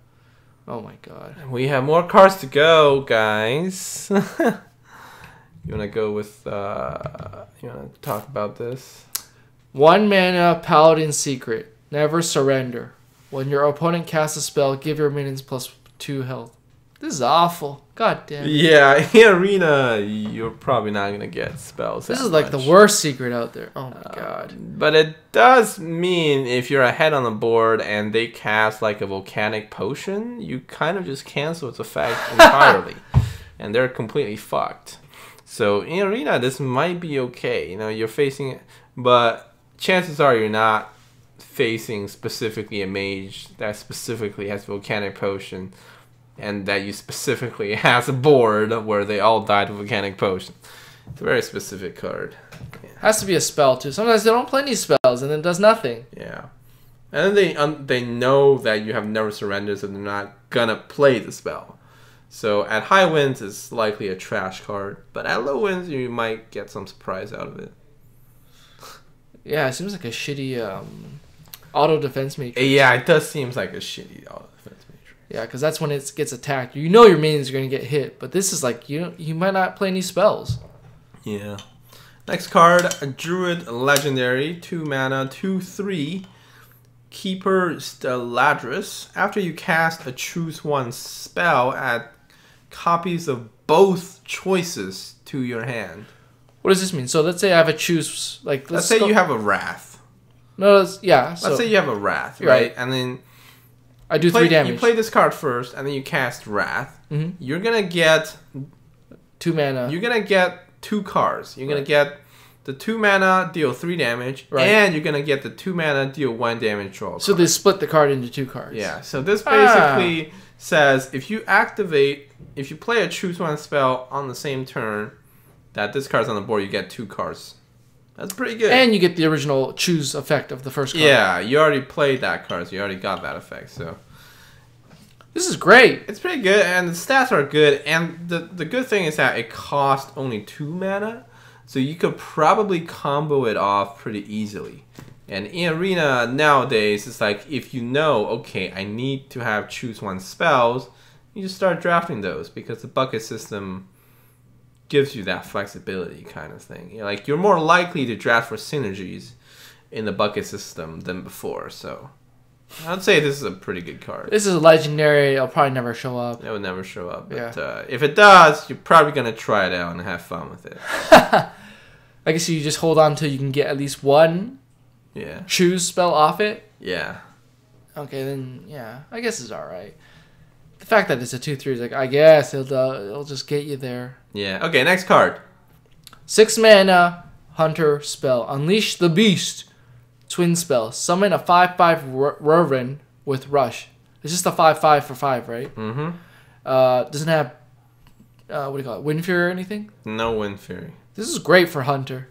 Oh my god. We have more cards to go, guys. You want to go with, you want to talk about this? 1-mana Paladin Secret. Never surrender. When your opponent casts a spell, give your minions +2 health. This is awful. God damn it. Yeah, in Arena, you're probably not going to get spells. This is like the worst secret out there. Oh my god. But it does mean if you're ahead on the board and they cast like a volcanic potion, you kind of just cancel its effect entirely. And they're completely fucked. So in Arena, this might be okay. You know, you're facing, but chances are you're not facing specifically a mage that specifically has Volcanic Potion, and that you specifically has a board where they all died with Volcanic Potion. It's a very specific card. Yeah. Has to be a spell too. Sometimes they don't play any spells and it does nothing. Yeah, and then they know that you have Never Surrender, so they're not gonna play the spell. So at high wins, it's likely a trash card, but at low wins, you might get some surprise out of it. Yeah, it seems like a shitty auto defense matrix. Yeah, it does seem like a shitty auto defense matrix. Yeah, because that's when it gets attacked. You know your minions are going to get hit, but this is like you might not play any spells. Yeah. Next card, a Druid Legendary, 2-mana, 2/3. Keeper Steladris. After you cast a choose one spell, add copies of both choices to your hand. What does this mean? So let's say I have a choose, like let's say you have a Wrath. No, let's say you have a Wrath, right? And then I do 3 damage. You play this card first, and then you cast Wrath. Mm-hmm. You're gonna get 2 mana. You're gonna get 2 cards. You're gonna get the 2 mana, deal 3 damage, and you're gonna get the 2 mana, deal 1 damage, draw a card. So they split the card into 2 cards. Yeah. So this basically says if you play a choose one spell on the same turn that this card's on the board, you get 2 cards. That's pretty good. And you get the original choose effect of the first card. Yeah, you already played that card, so you already got that effect. So this is great. It's pretty good, and the stats are good. And the good thing is that it costs only 2 mana. So you could probably combo it off pretty easily. And in Arena nowadays, it's like if you know, okay, I need to have choose one spells, you just start drafting those because the bucket system gives you that flexibility kind of thing. You're more likely to draft for synergies in the bucket system than before. So I'd say this is a pretty good card. This is a legendary. It'll probably never show up. It would never show up. But if it does, you're probably going to try it out and have fun with it. I guess you just hold on until you can get at least 1 choose spell off it. Yeah. Okay, then, yeah. I guess it's alright. The fact that it's a 2/3 is like, I guess it'll just get you there. Yeah. Okay, next card. 6 mana Hunter spell. Unleash the Beast. Twin spell. Summon a 5/5 Rovan with Rush. It's just a 5/5 for 5, right? Mm-hmm. Doesn't have what do you call it? Wind Fury or anything? No Wind Fury. This is great for Hunter.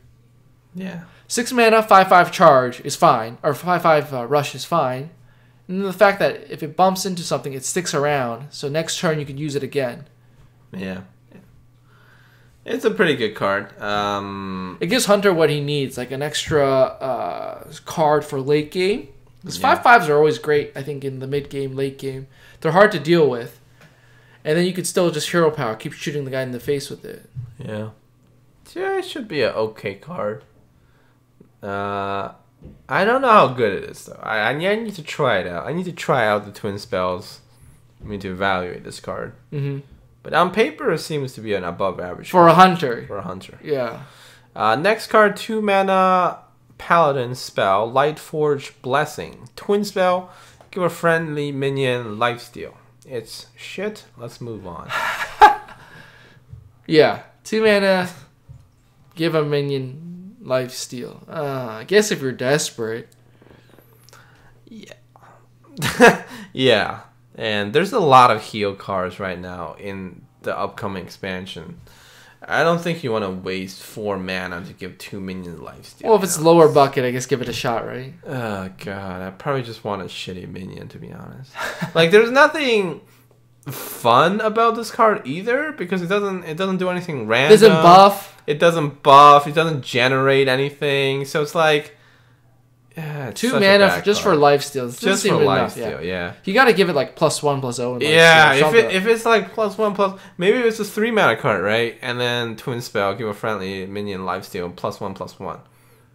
Yeah. 6 mana, 5/5 charge is fine, or 5/5 rush is fine. And the fact that if it bumps into something, it sticks around. So next turn you could use it again. Yeah. It's a pretty good card. It gives Hunter what he needs, like an extra card for late game. Because 5/5s are always great, I think, in the mid game, late game. They're hard to deal with. And then you could still just hero power, keep shooting the guy in the face with it. Yeah. Yeah, it should be an okay card. I don't know how good it is, though. I need to try it out. I need to try out the twin spells. I need to evaluate this card. Mm-hmm. But on paper, it seems to be an above average For a Hunter. For a Hunter. Yeah. Next card, 2 mana Paladin spell, Lightforge Blessing. Twin spell, give a friendly minion lifesteal. It's shit. Let's move on. Yeah. 2 mana, give a minion lifesteal. I guess if you're desperate. Yeah. Yeah. And there's a lot of heal cards right now in the upcoming expansion. I don't think you want to waste 4 mana to give 2 minions lifesteal. Well, if it's lower bucket, I guess give it a shot, right? Oh, God. I probably just want a shitty minion, to be honest. Like, there's nothing fun about this card either, because it doesn't do anything random. It doesn't buff. It doesn't buff. It doesn't generate anything. So it's like... it's 2 mana just for lifesteal. Just for lifesteal, yeah. You gotta give it like +1/+0. Yeah, if it's like +1/+, maybe it's a 3 mana card, right? And then twin spell, give a friendly minion lifesteal +1/+1.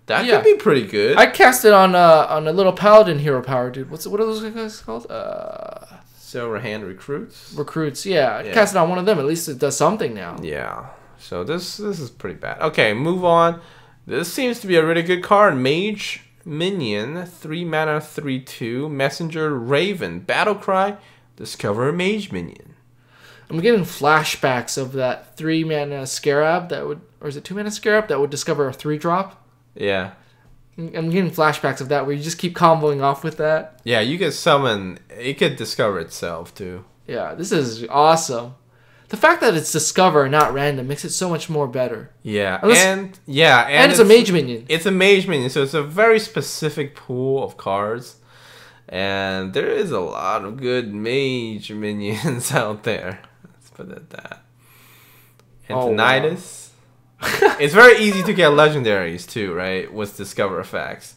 That could be pretty good. I cast it on a little paladin hero power, dude. What are those guys called? Silver Hand Recruits. Recruits, yeah. I cast it on one of them. At least it does something now. Yeah. So this is pretty bad. Okay, move on. This seems to be a really good card. Mage Minion, 3 mana, 3/2, Messenger Raven, Battle Cry, discover a Mage Minion. I'm getting flashbacks of that 3 mana Scarab or is it 2 mana Scarab that would discover a 3-drop? Yeah. I'm getting flashbacks of that where you just keep comboing off with that. Yeah, you could summon, it could discover itself too. Yeah, this is awesome. The fact that it's discover, not random, makes it so much more better. Yeah, and it's a mage minion. It's a mage minion, so it's a very specific pool of cards, and there is a lot of good mage minions out there. Let's put it at that. Antonitis. It's very easy to get legendaries too, right? With discover effects.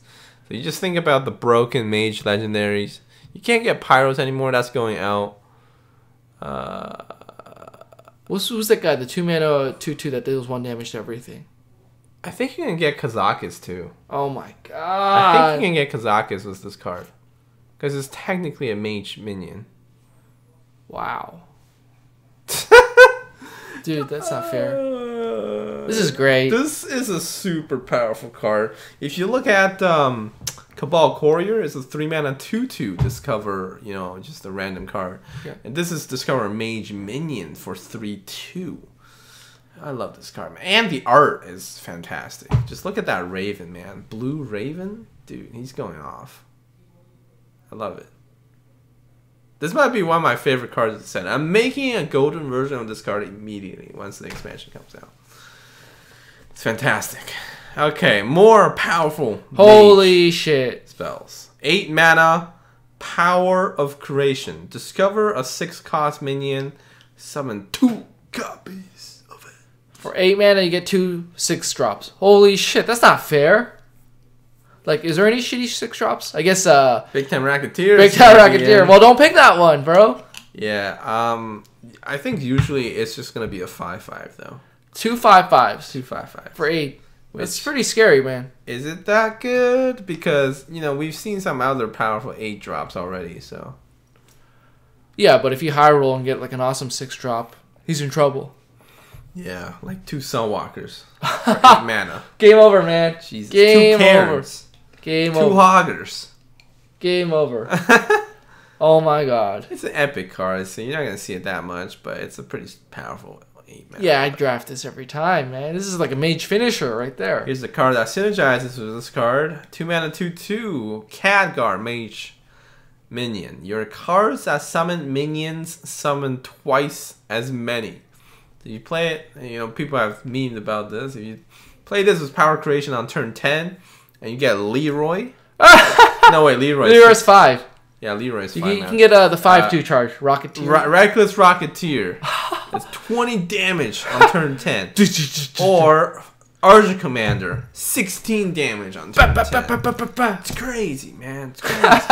So you just think about the broken mage legendaries. You can't get pyros anymore. That's going out. Who's that guy? The 2 mana 2/2 that deals 1 damage to everything. I think you can get Kazakis too. Oh my god! I think you can get Kazakis with this card because it's technically a mage minion. Wow. Dude, that's not fair. This is great. This is a super powerful card. If you look at Cabal Courier, it's a 3 mana 2/2 discover, just a random card. Yeah. And this is discover Mage Minion for 3/2. I love this card, man. And the art is fantastic. Just look at that Raven, man. Blue Raven? Dude, he's going off. I love it. This might be one of my favorite cards of the set. I'm making a golden version of this card immediately once the expansion comes out. It's fantastic. Okay, more powerful holy shit spells. 8 mana, Power of Creation. Discover a 6-cost minion. Summon 2 copies of it. For 8 mana, you get 2 6-drops. Holy shit, that's not fair. Like, is there any shitty 6-drops? I guess, Big Time Racketeer. Big Time Racketeer. Well, don't pick that one, bro. Yeah, I think usually it's just going to be a 5/5, though. 2 5/5s. 2 5/5. For 8. It's pretty scary, man. Is it that good? Because, we've seen some other powerful 8-drops already, so. Yeah, but if you high roll and get, like, an awesome 6-drop, he's in trouble. Yeah, like 2 Sunwalkers for 8 mana. Game over, man. Jesus. Game 2 Karens. Game 2 over. Hoggers. Game over. Oh my god. It's an epic card, so you're not going to see it that much, but it's a pretty powerful 8 mana. Yeah, I draft this every time, man. This is like a mage finisher right there. Here's the card that synergizes with this card. 2 mana 2/2. Khadgar Mage. minion. Your cards that summon minions summon twice as many. So you play it, and, you know, people have memed about this. If you play this with power creation on turn 10, and you get Leroy. No, wait, Leroy's 5. Yeah, Leroy's 5. You can get the 5/2 charge, Rocketeer. Reckless Rocketeer. It's 20 damage on turn 10. Or Archer Commander, 16 damage on turn 10. It's crazy, man. It's crazy.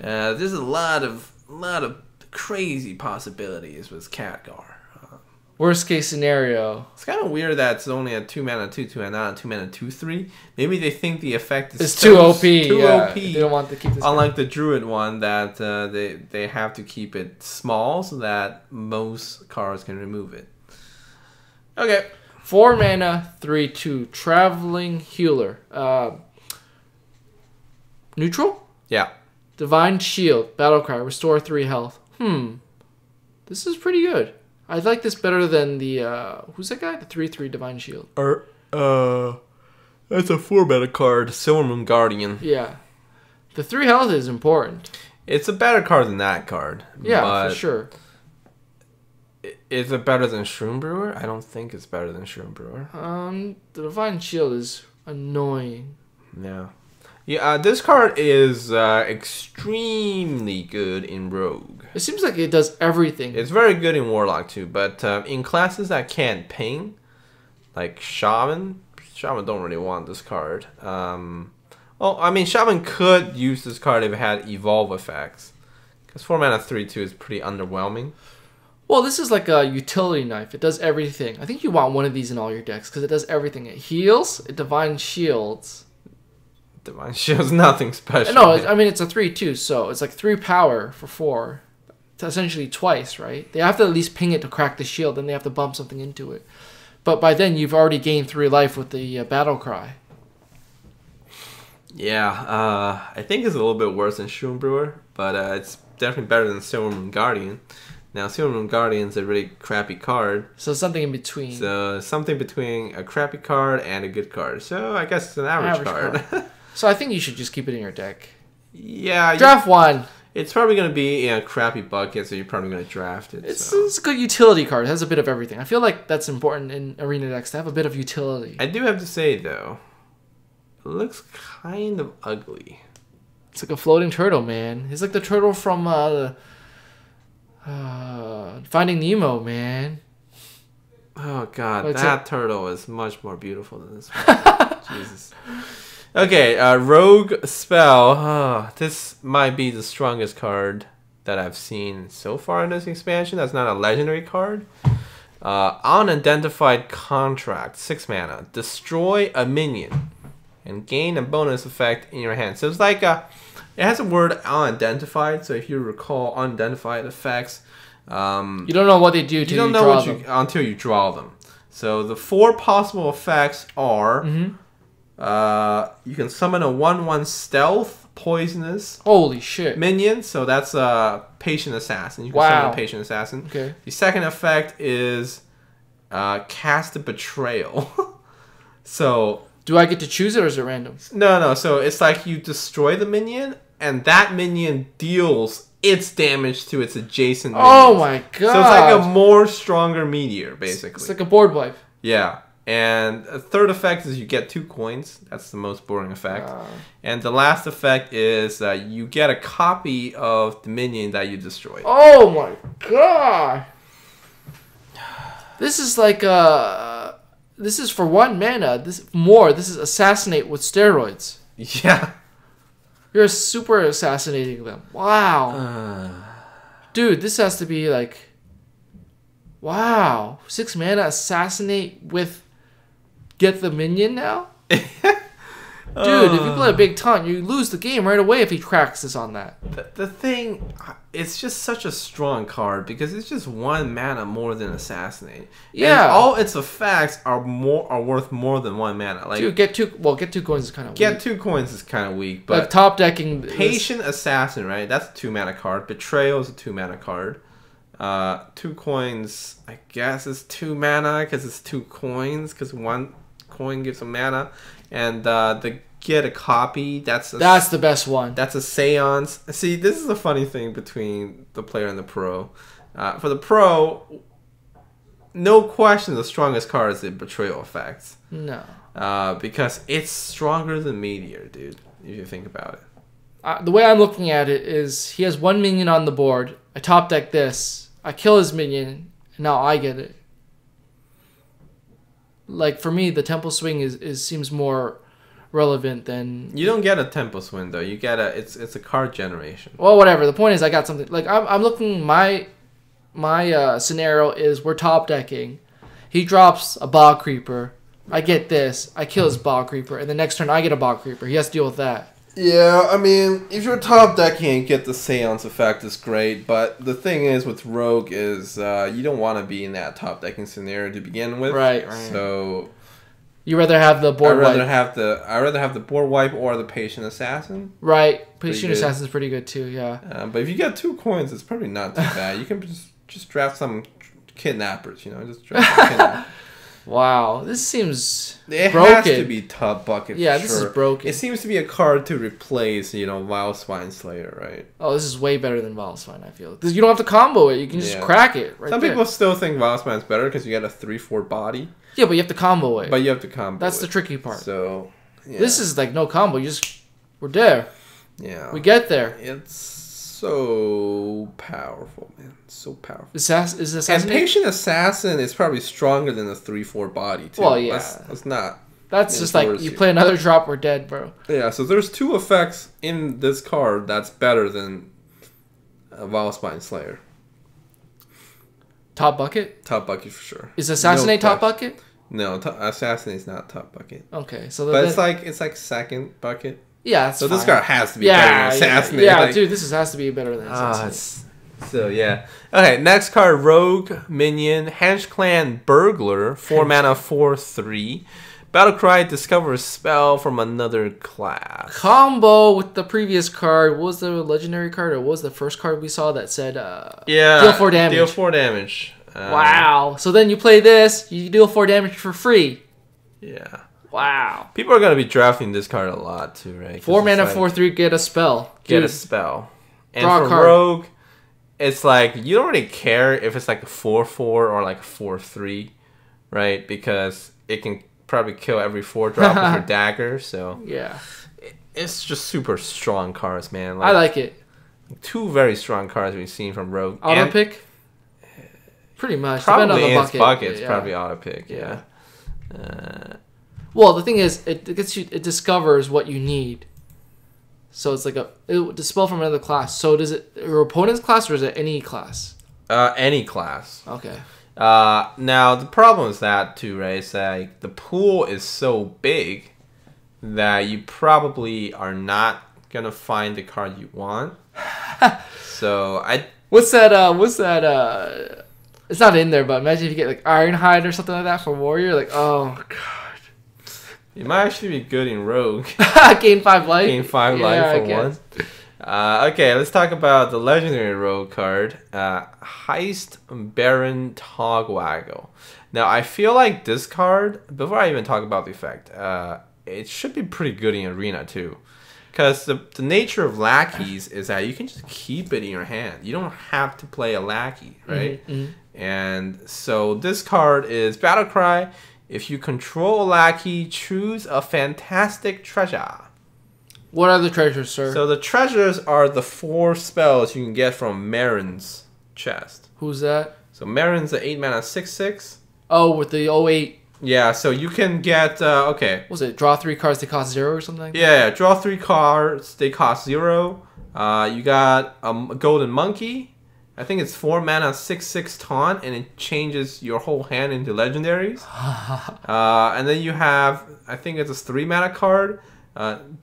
There's a lot of crazy possibilities with Khadgar. Worst case scenario. It's kind of weird that it's only a 2 mana 2/2 and not a 2 mana 2/3. Maybe they think the effect is it's too OP. Too OP. They don't want to keep this. Unlike the Druid one, that they have to keep it small so that most cards can remove it. Okay. 4 mana, 3/2 Traveling Healer. Neutral? Yeah. Divine Shield. Battlecry. Restore 3 health. This is pretty good. I like this better than the who's that guy? The 3/3 Divine Shield. That's a 4 mana card, Silvermoon Guardian. Yeah. The 3 health is important. It's a better card than that card. Yeah, for sure. Is it better than Shroom Brewer? I don't think it's better than Shroom Brewer. The Divine Shield is annoying. Yeah. Yeah, this card is extremely good in Rogue. It seems like it does everything. It's very good in Warlock too, but in classes that can't ping, like Shaman don't really want this card. Well, I mean, Shaman could use this card if it had Evolve effects, because 4 mana 3/2 is pretty underwhelming. Well, this is like a utility knife. It does everything. I think you want one of these in all your decks, because it does everything. It heals, it Divine Shields. Divine Shield's nothing special. No, I mean, it's a 3/2, so it's like 3 power for 4. It's essentially twice, right? They have to at least ping it to crack the shield, then they have to bump something into it. But by then, you've already gained 3 life with the Battle Cry. Yeah, I think it's a little bit worse than Shroom Brewer, but it's definitely better than Silvermoon Guardian. Now, Silvermoon Guardian's a really crappy card. So something in between. So something between a crappy card and a good card. So I guess it's an average card. So I think you should just keep it in your deck. Yeah. Draft 1. It's probably going to be in a crappy bucket, so you're probably going to draft it. It's a good utility card. It has a bit of everything. I feel like that's important in arena decks, to have a bit of utility. I do have to say, though, it looks kind of ugly. It's like a floating turtle, man. It's like the turtle from Finding Nemo, man. Oh, God. That turtle is much more beautiful than this one. Jesus. Okay, Rogue Spell. This might be the strongest card that I've seen so far in this expansion. That's not a legendary card. Unidentified Contract, 6 mana. Destroy a minion and gain a bonus effect in your hand. So it's like it has a word unidentified. So if you recall unidentified effects, you don't know what they do till you draw them. Until you draw them. So the 4 possible effects are. You can summon a 1/1 stealth poisonous holy shit minion, so that's a patient assassin. You can summon a patient assassin. Okay. The second effect is cast a betrayal. So do I get to choose it or is it random? No. So it's like you destroy the minion and that minion deals its damage to its adjacent minions. Oh my god. So it's like a more stronger meteor, basically. It's like a board wipe. Yeah. And a third effect is you get 2 coins. That's the most boring effect. And the last effect is you get a copy of the minion that you destroyed. Oh my god! This is like this is for 1 mana. This is assassinate with steroids. Yeah. You're super assassinating them. Wow. Dude, this has to be like, wow, 6 mana assassinate with. Get the minion now? Dude, if you play a big taunt, you lose the game right away if he cracks this on that. The thing, it's just such a strong card because it's just 1 mana more than Assassinate. Yeah. And all its effects are worth more than 1 mana. Like, dude, get 2 coins is kind of weak. Get 2 coins is kind of weak, but like top decking Patient Assassin, right? That's a 2 mana card. Betrayal is a 2 mana card. 2 coins, I guess, is 2 mana because it's 2 coins because 1 coin gives a mana, and the get a copy, that's the best one. That's a seance. See, this is the funny thing between the player and the pro. For the pro, no question, the strongest card is the Betrayal Effect. No. Because it's stronger than Meteor, dude. If you think about it. The way I'm looking at it is he has one minion on the board. I top deck this. I kill his minion. And now I get it. Like for me, the Temple Swing is seems more relevant than. You don't get a Temple Swing though. You get it's a card generation. Well, whatever. The point is, I got something. Like I'm looking. My scenario is we're top decking. He drops a Bog Creeper. I get this. I kill his Bog Creeper, and the next turn I get a Bog Creeper. He has to deal with that. Yeah, I mean, if you're top decking and get the Seance effect, it's great. But the thing is with Rogue is you don't want to be in that top decking scenario to begin with. Right. So you rather have the board wipe. I'd rather have the board wipe or the Patient Assassin. Right. Patient Assassin's pretty good too. Yeah. But if you get 2 coins, it's probably not too bad. You can just draft some kidnappers. You know, just draft some kidnappers. Wow, this seems it broken. Has to be top bucket. Yeah, for this sure. is broken. It seems to be a card to replace, Vile Spine Slayer, right? Oh, this is way better than Vile Spine. I feel you don't have to combo it; you can just crack it. Right. Some people still think Vile Spine's better because you get a 3/4 body. Yeah, but you have to combo it. But you have to combo. That's the tricky part. So this is like no combo. We're there. Yeah, we get there. It's so powerful, man. So powerful. And Patient Assassin is probably stronger than the 3/4 body too. Well, yeah. Let's not. That's just like you play another drop, we're dead, bro. Yeah. So there's 2 effects in this card that's better than Vile Spine Slayer. Top bucket. Top bucket for sure. Is Assassinate top bucket? No, Assassinate's not top bucket. Okay, so but it's like second bucket. Yeah, that's so fine. This card has to be better than Assassinate. Yeah, dude, this has to be better than Assassinate. So yeah. Okay, next card, Rogue Minion, Hench Clan Burglar, 4 mana, 4/3. Battlecry, discover a spell from another class. Combo with the previous card. What was the legendary card, or what was the first card we saw that said deal 4 damage? Deal 4 damage. Wow. So then you play this, you deal 4 damage for free. Yeah. Wow. People are going to be drafting this card a lot too, right? 4 mana, 4/3, get a spell. Get a spell. And draw for a card. Rogue, it's like, you don't really care if it's like a 4/4 or like a 4/3, right? Because it can probably kill every 4-drop with your dagger, so... Yeah. It's just super strong cards, man. I like it. 2 very strong cards we've seen from Rogue. Auto pick? Pretty much. Probably in its bucket, it's probably auto pick, yeah. Well, the thing is, it discovers what you need. So it's like a spell from another class. So does it your opponent's class or is it any class? Any class. Okay. Now the problem is that too, right? It's like the pool is so big that you probably are not gonna find the card you want. So what's that? It's not in there, but imagine if you get like Ironhide or something like that for Warrior. Like, oh god. It might actually be good in Rogue. Gain 5 life. Gain 5 life for 1. Okay, let's talk about the legendary Rogue card. Heist Baron Togwaggle. Now, I feel like this card, before I even talk about the effect, it should be pretty good in Arena too. Because the nature of lackeys is that you can just keep it in your hand. You don't have to play a lackey, right? Mm-hmm. And so this card is Battlecry. If you control a lackey, choose a fantastic treasure. What are the treasures, sir? So the treasures are the 4 spells you can get from Marin's chest. Who's that? So Marin's the 8 mana 6/6. Oh, with the 08. Yeah, so you can get, okay. What was it? Draw 3 cards, they cost 0 or something like that? Yeah, draw 3 cards, they cost 0. You got a Golden Monkey. I think it's 4 mana 6/6 taunt, and it changes your whole hand into legendaries. And then you have, I think it's a 3 mana card.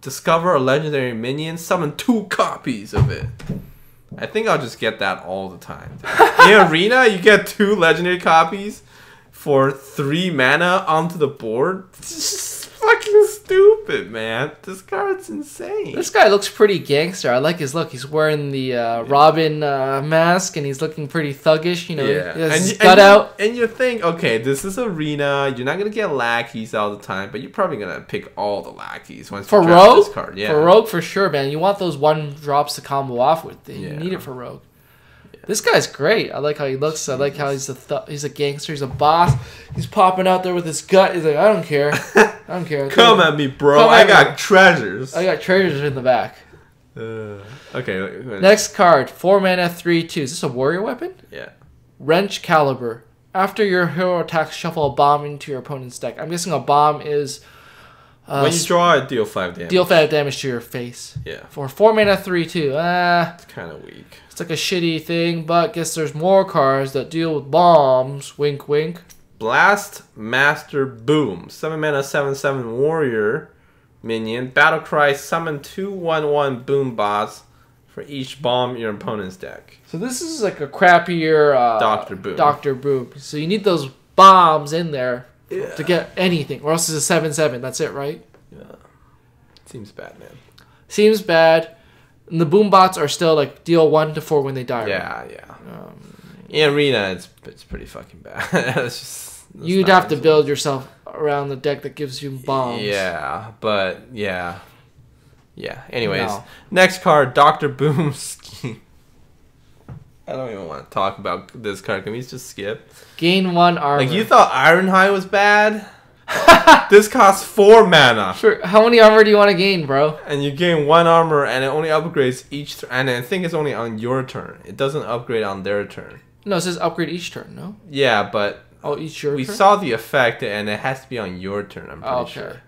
Discover a legendary minion, summon 2 copies of it. I think I'll just get that all the time. In Arena, you get 2 legendary copies for 3 mana onto the board. It's just fucking stupid. stupid, man. This card's insane. This guy looks pretty gangster. I like his look. He's wearing the Robin mask, and he's looking pretty thuggish. You know, he has his gut out. And you think, okay, this is arena. You're not gonna get lackeys all the time, but you're probably gonna pick all the lackeys once you draft this card. Yeah, for Rogue for sure, man. You want those 1-drops to combo off with. You need it for Rogue. This guy's great. I like how he looks. I like how he's a gangster. He's a boss. He's popping out there with his gut. He's like, I don't care. I don't care. Come at me, bro. I got treasures. I got treasures in the back. Okay. Next card. 4 mana, 3/2. Is this a warrior weapon? Yeah. Wrench Caliber. After your hero attacks, shuffle a bomb into your opponent's deck. I'm guessing a bomb is... when you draw it, deal 5 damage. Deal 5 damage to your face. Yeah. For 4 mana, 3/2. It's kind of weak. It's like a shitty thing, but guess there's more cards that deal with bombs. Wink, wink. Blast Master Boom. 7 mana, 7/7 warrior minion. Battlecry. Summon 2/1/1 boom bots for each bomb in your opponent's deck. So this is like a crappier Dr. Boom. Dr. Boom. So you need those bombs in there to get anything, or else it's a 7/7. That's it, right? Yeah. Seems bad, man. Seems bad. And the boom bots are still like deal 1 to 4 when they die. Yeah, right? yeah. In arena, it's pretty fucking bad. You'd have to build yourself around the deck that gives you bombs. Yeah, but yeah. Anyways, next card, Dr. Boom Scheme. I don't even want to talk about this card. Can we just skip? Gain 1 armor. Like, you thought Ironhide was bad? This costs 4 mana. Sure. How many armor do you want to gain, bro? And you gain 1 armor, and it only upgrades each turn. And I think it's only on your turn. It doesn't upgrade on their turn. No, it says upgrade each turn, no? Yeah, but each your turn? We saw the effect, and it has to be on your turn, I'm pretty sure.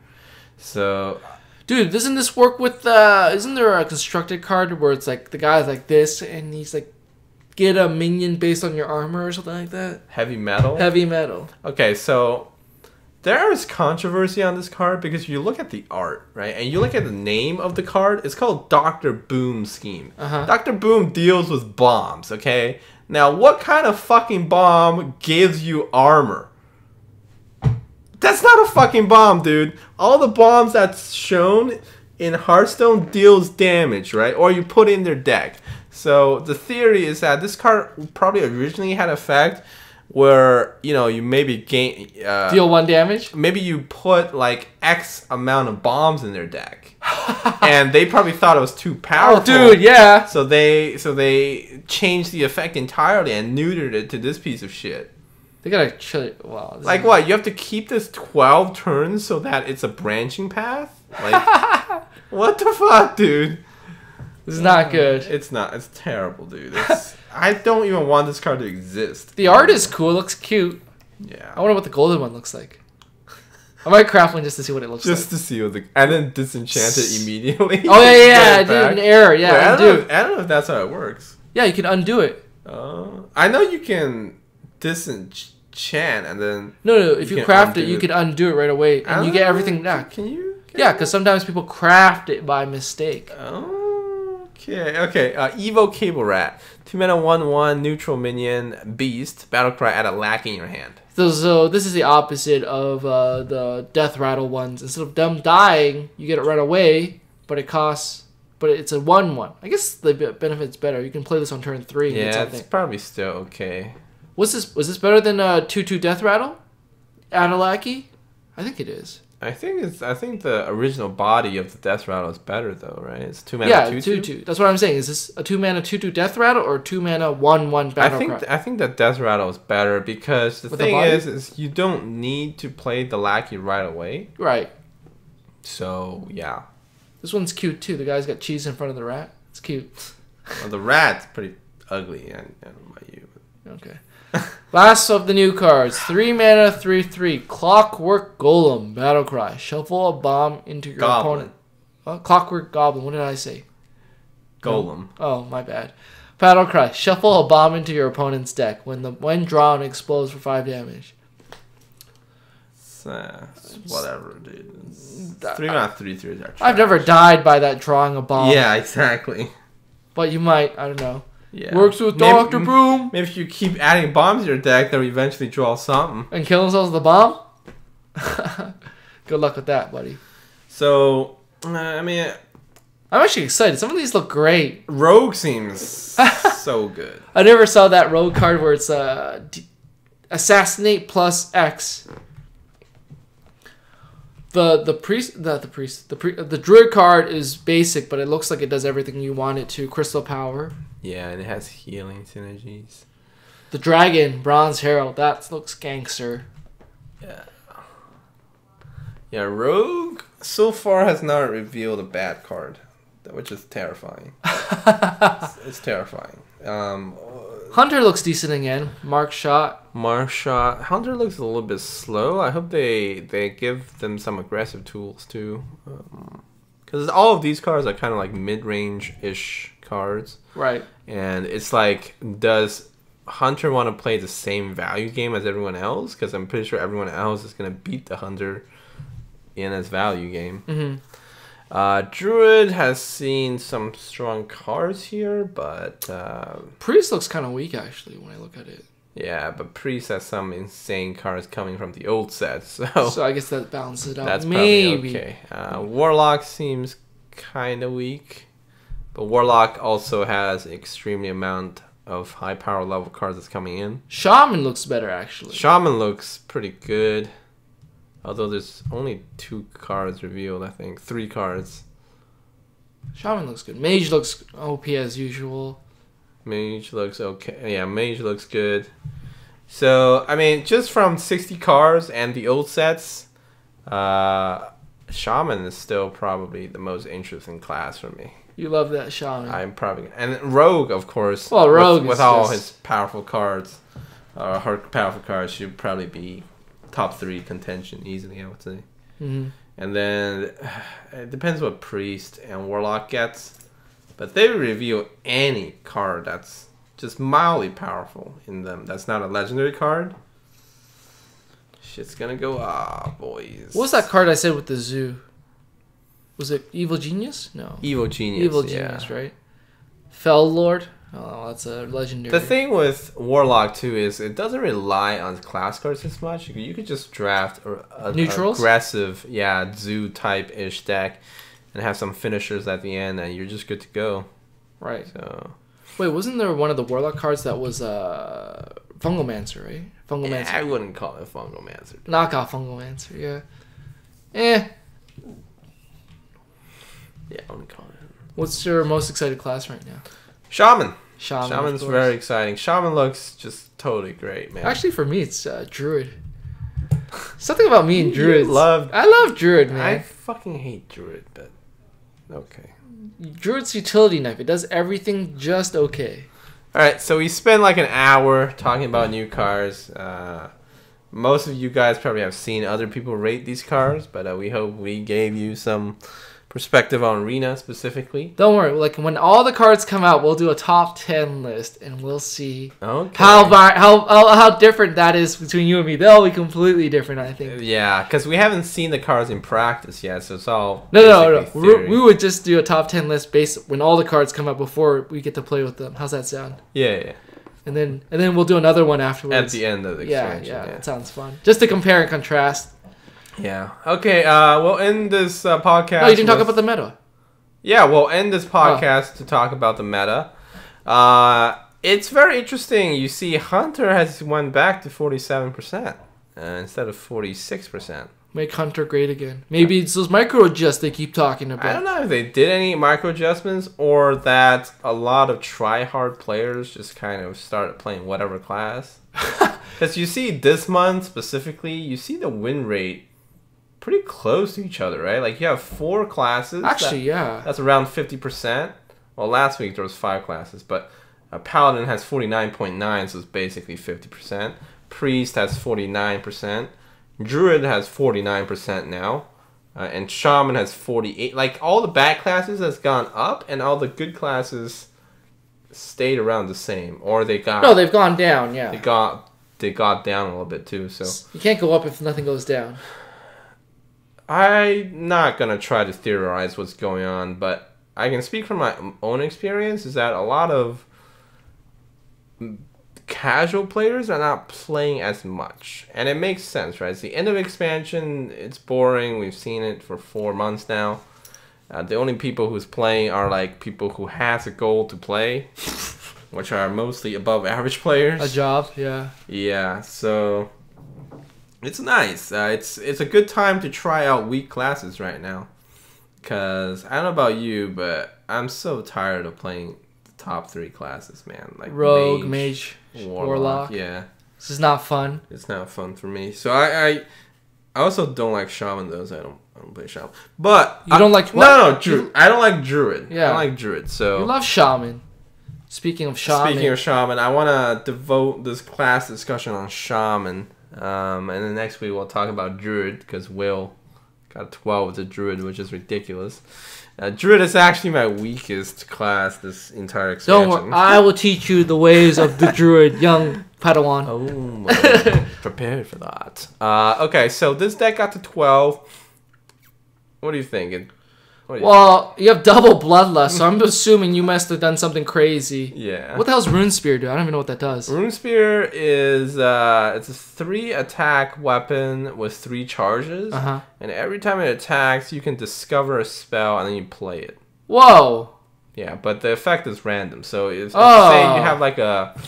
So... Dude, doesn't this work with... isn't there a constructed card where it's like the guy's like this, and he's like, get a minion based on your armor or something like that? Heavy metal? Heavy metal. Okay, so... There is controversy on this card because you look at the art, right? And you look at the name of the card. It's called Dr. Boom Scheme. Dr. Boom deals with bombs, okay? Now, what kind of fucking bomb gives you armor? That's not a fucking bomb, dude. All the bombs that's shown in Hearthstone deals damage, right? Or you put in their deck. So the theory is that this card probably originally had effect where, you know, you maybe gain... deal 1 damage? Maybe you put, like, X amount of bombs in their deck. And they probably thought it was too powerful. Oh, dude, yeah. So they changed the effect entirely and neutered it to this piece of shit. They gotta chill it. Wow. Like, what? You have to keep this 12 turns so that it's a branching path? Like, what the fuck, dude? This is not good. It's not. It's terrible, dude. I don't even want this card to exist. The art is cool. It looks cute. Yeah. I wonder what the golden one looks like. I might craft one just to see what it looks like. Just to see what the... And then disenchant it immediately. Oh, yeah, dude, an error. Yeah, wait, I don't know if that's how it works. Yeah, you can undo it. I know you can disenchant and then... No, if you craft it, you can undo it right away. And you get everything back. Can you? Yeah, because sometimes people craft it by mistake. Okay. Evo Cable Rat. 2 mana 1/1 neutral minion beast. Battlecry, add a lack in your hand. So this is the opposite of the Death Rattle ones. Instead of them dying, you get it right away, but it costs... But it's a 1/1. I guess the benefit's better. You can play this on turn 3. Yeah, it's probably still okay. Was this better than 2/2 Death Rattle? Add a lackey? I think it is. I think the original body of the Death Rattle is better though, right? It's 2 mana 2/2. That's what I'm saying. Is this a 2 mana 2/2 Death Rattle or 2 mana 1/1 Battle Cry? I think that Death Rattle is better because the thing is you don't need to play the lackey right away. Right. So yeah. This one's cute too. The guy's got cheese in front of the rat. It's cute. Well, the rat's pretty ugly. I don't know about you. Okay. Last of the new cards. 3 mana 3/3 Clockwork Golem Battlecry. Shuffle a bomb into your opponent. Clockwork Goblin. What did I say? Golem. Oh, my bad. Battlecry. Shuffle a bomb into your opponent's deck. When drawn, it explodes for 5 damage. Whatever, dude. 3 mana 3/3 are trash. I've never died by that drawing a bomb. Yeah, exactly. But you might. I don't know. Yeah. Works with Dr. Boom. Maybe if you keep adding bombs to your deck, they'll eventually draw something. And kill themselves with the bomb? Good luck with that, buddy. So, I mean, I'm actually excited. Some of these look great. Rogue seems so good. I never saw that Rogue card where it's assassinate plus X. The druid card is basic, but it looks like it does everything you want it to. Crystal power. Yeah, and it has healing synergies. The dragon, bronze herald, that looks gangster. Yeah. Yeah, Rogue so far has not revealed a bad card, which is terrifying. It's terrifying. Hunter looks decent again. Mark shot. Hunter looks a little bit slow. I hope they give them some aggressive tools too. Because all of these cards are kind of like mid-range-ish cards. Right. And it's like, does Hunter want to play the same value game as everyone else? Because I'm pretty sure everyone else is going to beat the Hunter in his value game. Mm-hmm. Druid has seen some strong cards here, but... Priest looks kind of weak, actually, when I look at it. Yeah, but Priest has some insane cards coming from the old set, so I guess that balances it out. that's Maybe. probably okay. Warlock seems kind of weak, but Warlock also has an extremely amount of high power level cards that's coming in. Shaman looks better, actually. Shaman looks pretty good, although there's only 2 cards revealed, I think. 3 cards. Shaman looks good. Mage looks OP as usual. Mage looks okay. Yeah, Mage looks good. So, I mean, just from 60 cards and the old sets, Shaman is still probably the most interesting class for me. You love that Shaman. I'm probably... And Rogue, of course. Well, Rogue with all his powerful cards, her powerful cards should probably be top 3 contention easily, I would say. Mm-hmm. And then it depends what Priest and Warlock gets. But they reveal any card that's just mildly powerful in them. That's not a legendary card. Shit's gonna go boys. What was that card I said with the zoo? Was it Evil Genius? No. Evil Genius. Evil Genius, right? Fell Lord? Oh, that's a legendary. The thing with Warlock, too, is it doesn't rely on class cards as much. You could just draft a Neutrals? Aggressive, zoo type-ish deck and have some finishers at the end, and you're just good to go. Right. So. Wait, wasn't there one of the Warlock cards that was Fungomancer, right? Fungomancer. Yeah, I wouldn't call it Fungomancer. Knockoff Fungomancer, yeah. Eh. Yeah, I wouldn't call it. What's your most excited class right now? Shaman. Shaman. Shaman's very exciting. Shaman looks just totally great, man. Actually, for me, it's Druid. Something about me and Druid. I love Druid, man. I fucking hate Druid, but okay. Druid's utility knife. It does everything just okay. Alright, so we spent like an hour talking about new cars. Most of you guys probably have seen other people rate these cars, but we hope we gave you some perspective on Arena specifically. Don't worry. Like when all the cards come out, we'll do a top 10 list, and we'll see okay. how different that is between you and me. They'll be completely different, I think. Yeah, because we haven't seen the cards in practice yet, so it's all no. We would just do a top 10 list based when all the cards come out before we get to play with them. How's that sound? Yeah. And then we'll do another one afterwards. At the end of the expansion. Yeah, that sounds fun. Just to compare and contrast. Yeah. Okay. We'll end this podcast. No, you didn't talk about the meta. Yeah, we'll end this podcast to talk about the meta. It's very interesting. You see, Hunter has went back to 47% instead of 46%. Make Hunter great again. Maybe it's those micro adjusts they keep talking about. I don't know if they did any micro adjustments or that a lot of try-hard players just kind of started playing whatever class. Because you see this month specifically, you see the win rate pretty close to each other, right? Like you have 4 classes. Actually, yeah. That's around 50%. Well, last week there was 5 classes, but Paladin has 49.9, so it's basically 50%. Priest has 49%. Druid has 49% now. And Shaman has 48. Like all the bad classes has gone up, and all the good classes stayed around the same, or they got. No, they've gone down. Yeah. They got down a little bit too. So you can't go up if nothing goes down. I'm not gonna try to theorize what's going on, but I can speak from my own experience. Is that a lot of casual players are not playing as much, and it makes sense, right? It's the end of expansion. It's boring. We've seen it for 4 months now. The only people who's playing are like people who has a goal to play, which are mostly above average players. A job, yeah. Yeah, so it's nice. It's a good time to try out weak classes right now. Cause I don't know about you, but I'm so tired of playing the top 3 classes, man. Like Rogue, Mage, Warlock. Yeah, this is not fun. it's not fun for me. So I also don't like Shaman though. So I don't play Shaman. But You don't like what? no Druid. I don't like Druid. Yeah. I don't like Druid. So You love Shaman. Speaking of Shaman, I want to devote this class discussion on Shaman. And then next week we'll talk about Druid because Will got 12 with the Druid, which is ridiculous. Druid is actually my weakest class this entire expansion. don't worry, I will teach you the ways of the Druid, young Padawan. Oh, I'm prepared for that. Okay, so this deck got to 12. What are you thinking? Well, you have double Bloodlust, so I'm assuming you must have done something crazy. Yeah. What the hell's Rune Spear do? I don't even know what that does. Rune Spear is it's a 3 attack weapon with 3 charges. Uh-huh. And every time it attacks, you can discover a spell and then you play it. Whoa. Yeah, but the effect is random. So if say you have like a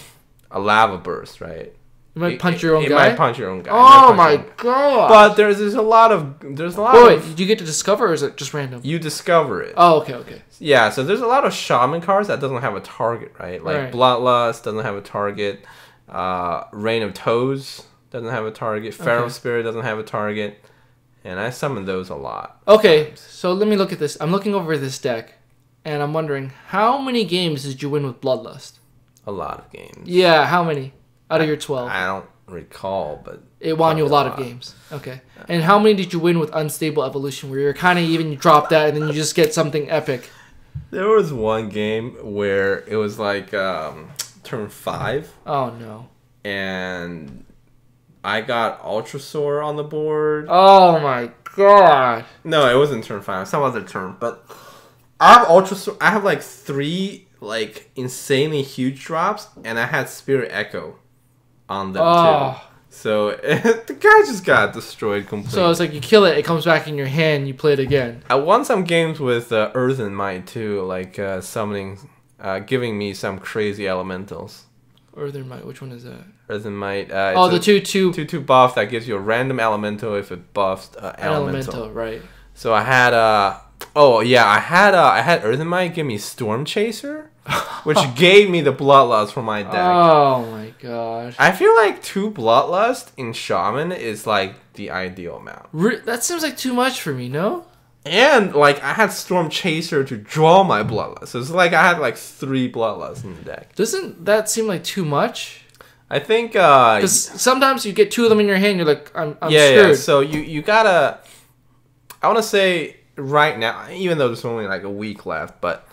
lava burst, right? You might punch your own guy? It might punch your own guy. Oh my god. But there's a lot of Wait, of do you get to discover or is it just random? you discover it. Oh, okay. Yeah, so there's a lot of shaman cards that doesn't have a target, right? Like Right. Bloodlust doesn't have a target. Rain of Toes doesn't have a target. Pharaoh Okay. Spirit doesn't have a target. And I summon those a lot. Okay, so let me look at this. I'm looking over this deck, and I'm wondering, how many games did you win with Bloodlust? A lot of games. Yeah, how many out of your 12? I don't recall, but It won you a lot of games. Okay. And how many did you win with Unstable Evolution, where you're kind of even, you drop that, and then you just get something epic? there was one game where it was like turn 5, Oh, no. and I got Ultrasaur on the board. Oh, my God. No, it wasn't turn 5. Some other turn. But I have Ultrasaur. I have like 3 like insanely huge drops, and I had Spirit Echo on them too. So the guy just got destroyed completely. So it's like you kill it, it comes back in your hand, you play it again. I won some games with Earthen Might too, like summoning, giving me some crazy elementals. Earthen Might, which one is that? Earthen Might. Oh, the 2/2 2/2 buff that gives you a random elemental if it buffs elemental. Right. So I had I had Earthen Might give me Storm Chaser, which gave me the Bloodlust for my deck. Oh my god. I feel like 2 Bloodlust in Shaman is like the ideal amount. That seems like too much for me, no? And like I had Storm Chaser to draw my Bloodlust. So it's like I had like 3 Bloodlusts in the deck. Doesn't that seem like too much? I think because sometimes you get 2 of them in your hand, you're like, I'm screwed. Yeah. So you gotta. I want to say right now, even though there's only like a week left, but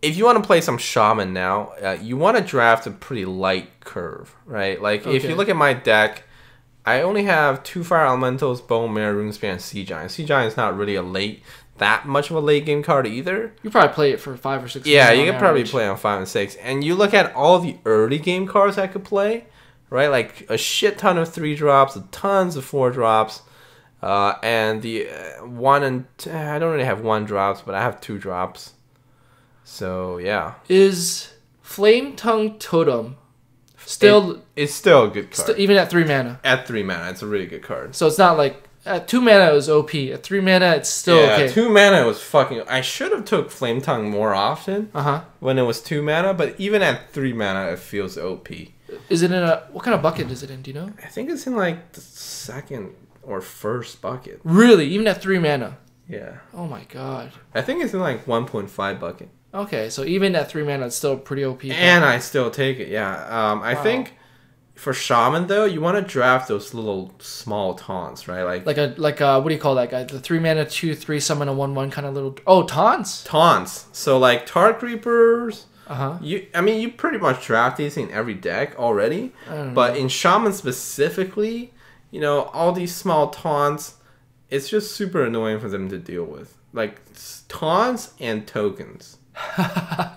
if you want to play some Shaman now, you want to draft a pretty light curve, right? Like if you look at my deck, I only have 2 Fire Elementals, Bone Mare, Runespan, and Sea Giant. Sea Giant is not really that much of a late game card either. You probably play it for 5 or 6. Yeah, you could probably play on 5 and 6. And you look at all the early game cards I could play, right? Like a shit ton of 3 drops, tons of 4 drops. And the 1 and I don't really have 1 drops, but I have 2 drops. So yeah, is Flame Tongue Totem still? It's still a good card, even at 3 mana. At 3 mana, it's a really good card. So it's not like at 2 mana it was OP. At 3 mana it's still okay. 2 mana was fucking. I should have took Flame Tongue more often. Uh-huh. When it was 2 mana, but even at 3 mana, it feels OP. Is it in what kind of bucket is it in? Do you know? I think it's in like the 2nd or 1st bucket. Really? Even at 3 mana? Yeah. Oh my god. I think it's in like 1.5 bucket. Okay, so even at 3 mana, it's still pretty OP. And I still take it, yeah. I think for Shaman, though, you want to draft those little small taunts, right? Like a what do you call that guy? The 3 mana 2/3 summon a 1/1 kind of little. Oh, taunts. Taunts. So like Tar Creepers. Uh-huh. You pretty much draft these in every deck already. But in Shaman specifically, all these small taunts, it's just super annoying for them to deal with. Like taunts and tokens.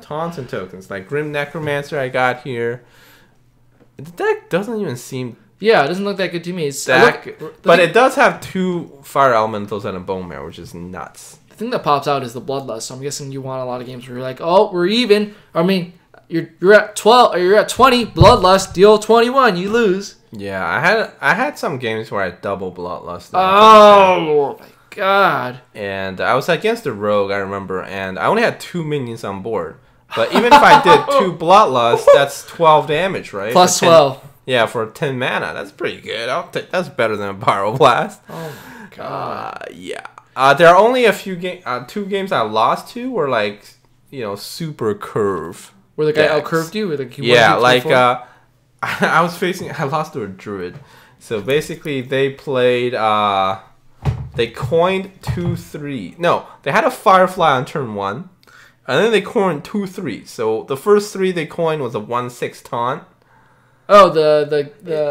Taunts and tokens. Like Grim Necromancer I got here. The deck doesn't even seem Yeah, it doesn't look that good to me. but it does have 2 fire elementals and a bone marrow, which is nuts. The thing that pops out is the bloodlust. So I'm guessing you want a lot of games where you're like, oh, we're even. I mean, you're at 12 or you're at 20. Bloodlust, deal 21, you lose. Yeah, I had some games where I double bloodlust. Oh my god! And I was against the rogue, I remember, and I only had 2 minions on board. But even if I did 2 bloodlust, that's 12 damage, right? Plus 12. Yeah, for 10 mana, that's pretty good. That's better than a pyroblast. Oh my god! Yeah. There are only a few 2 games I lost to were like, super curve. Where the guy outcurved you? I lost to a druid. So basically, they played. They coined 2/3. No, they had a firefly on turn 1, and then they coined 2/3. So the first 3 they coined was a 1/6 taunt. Oh, the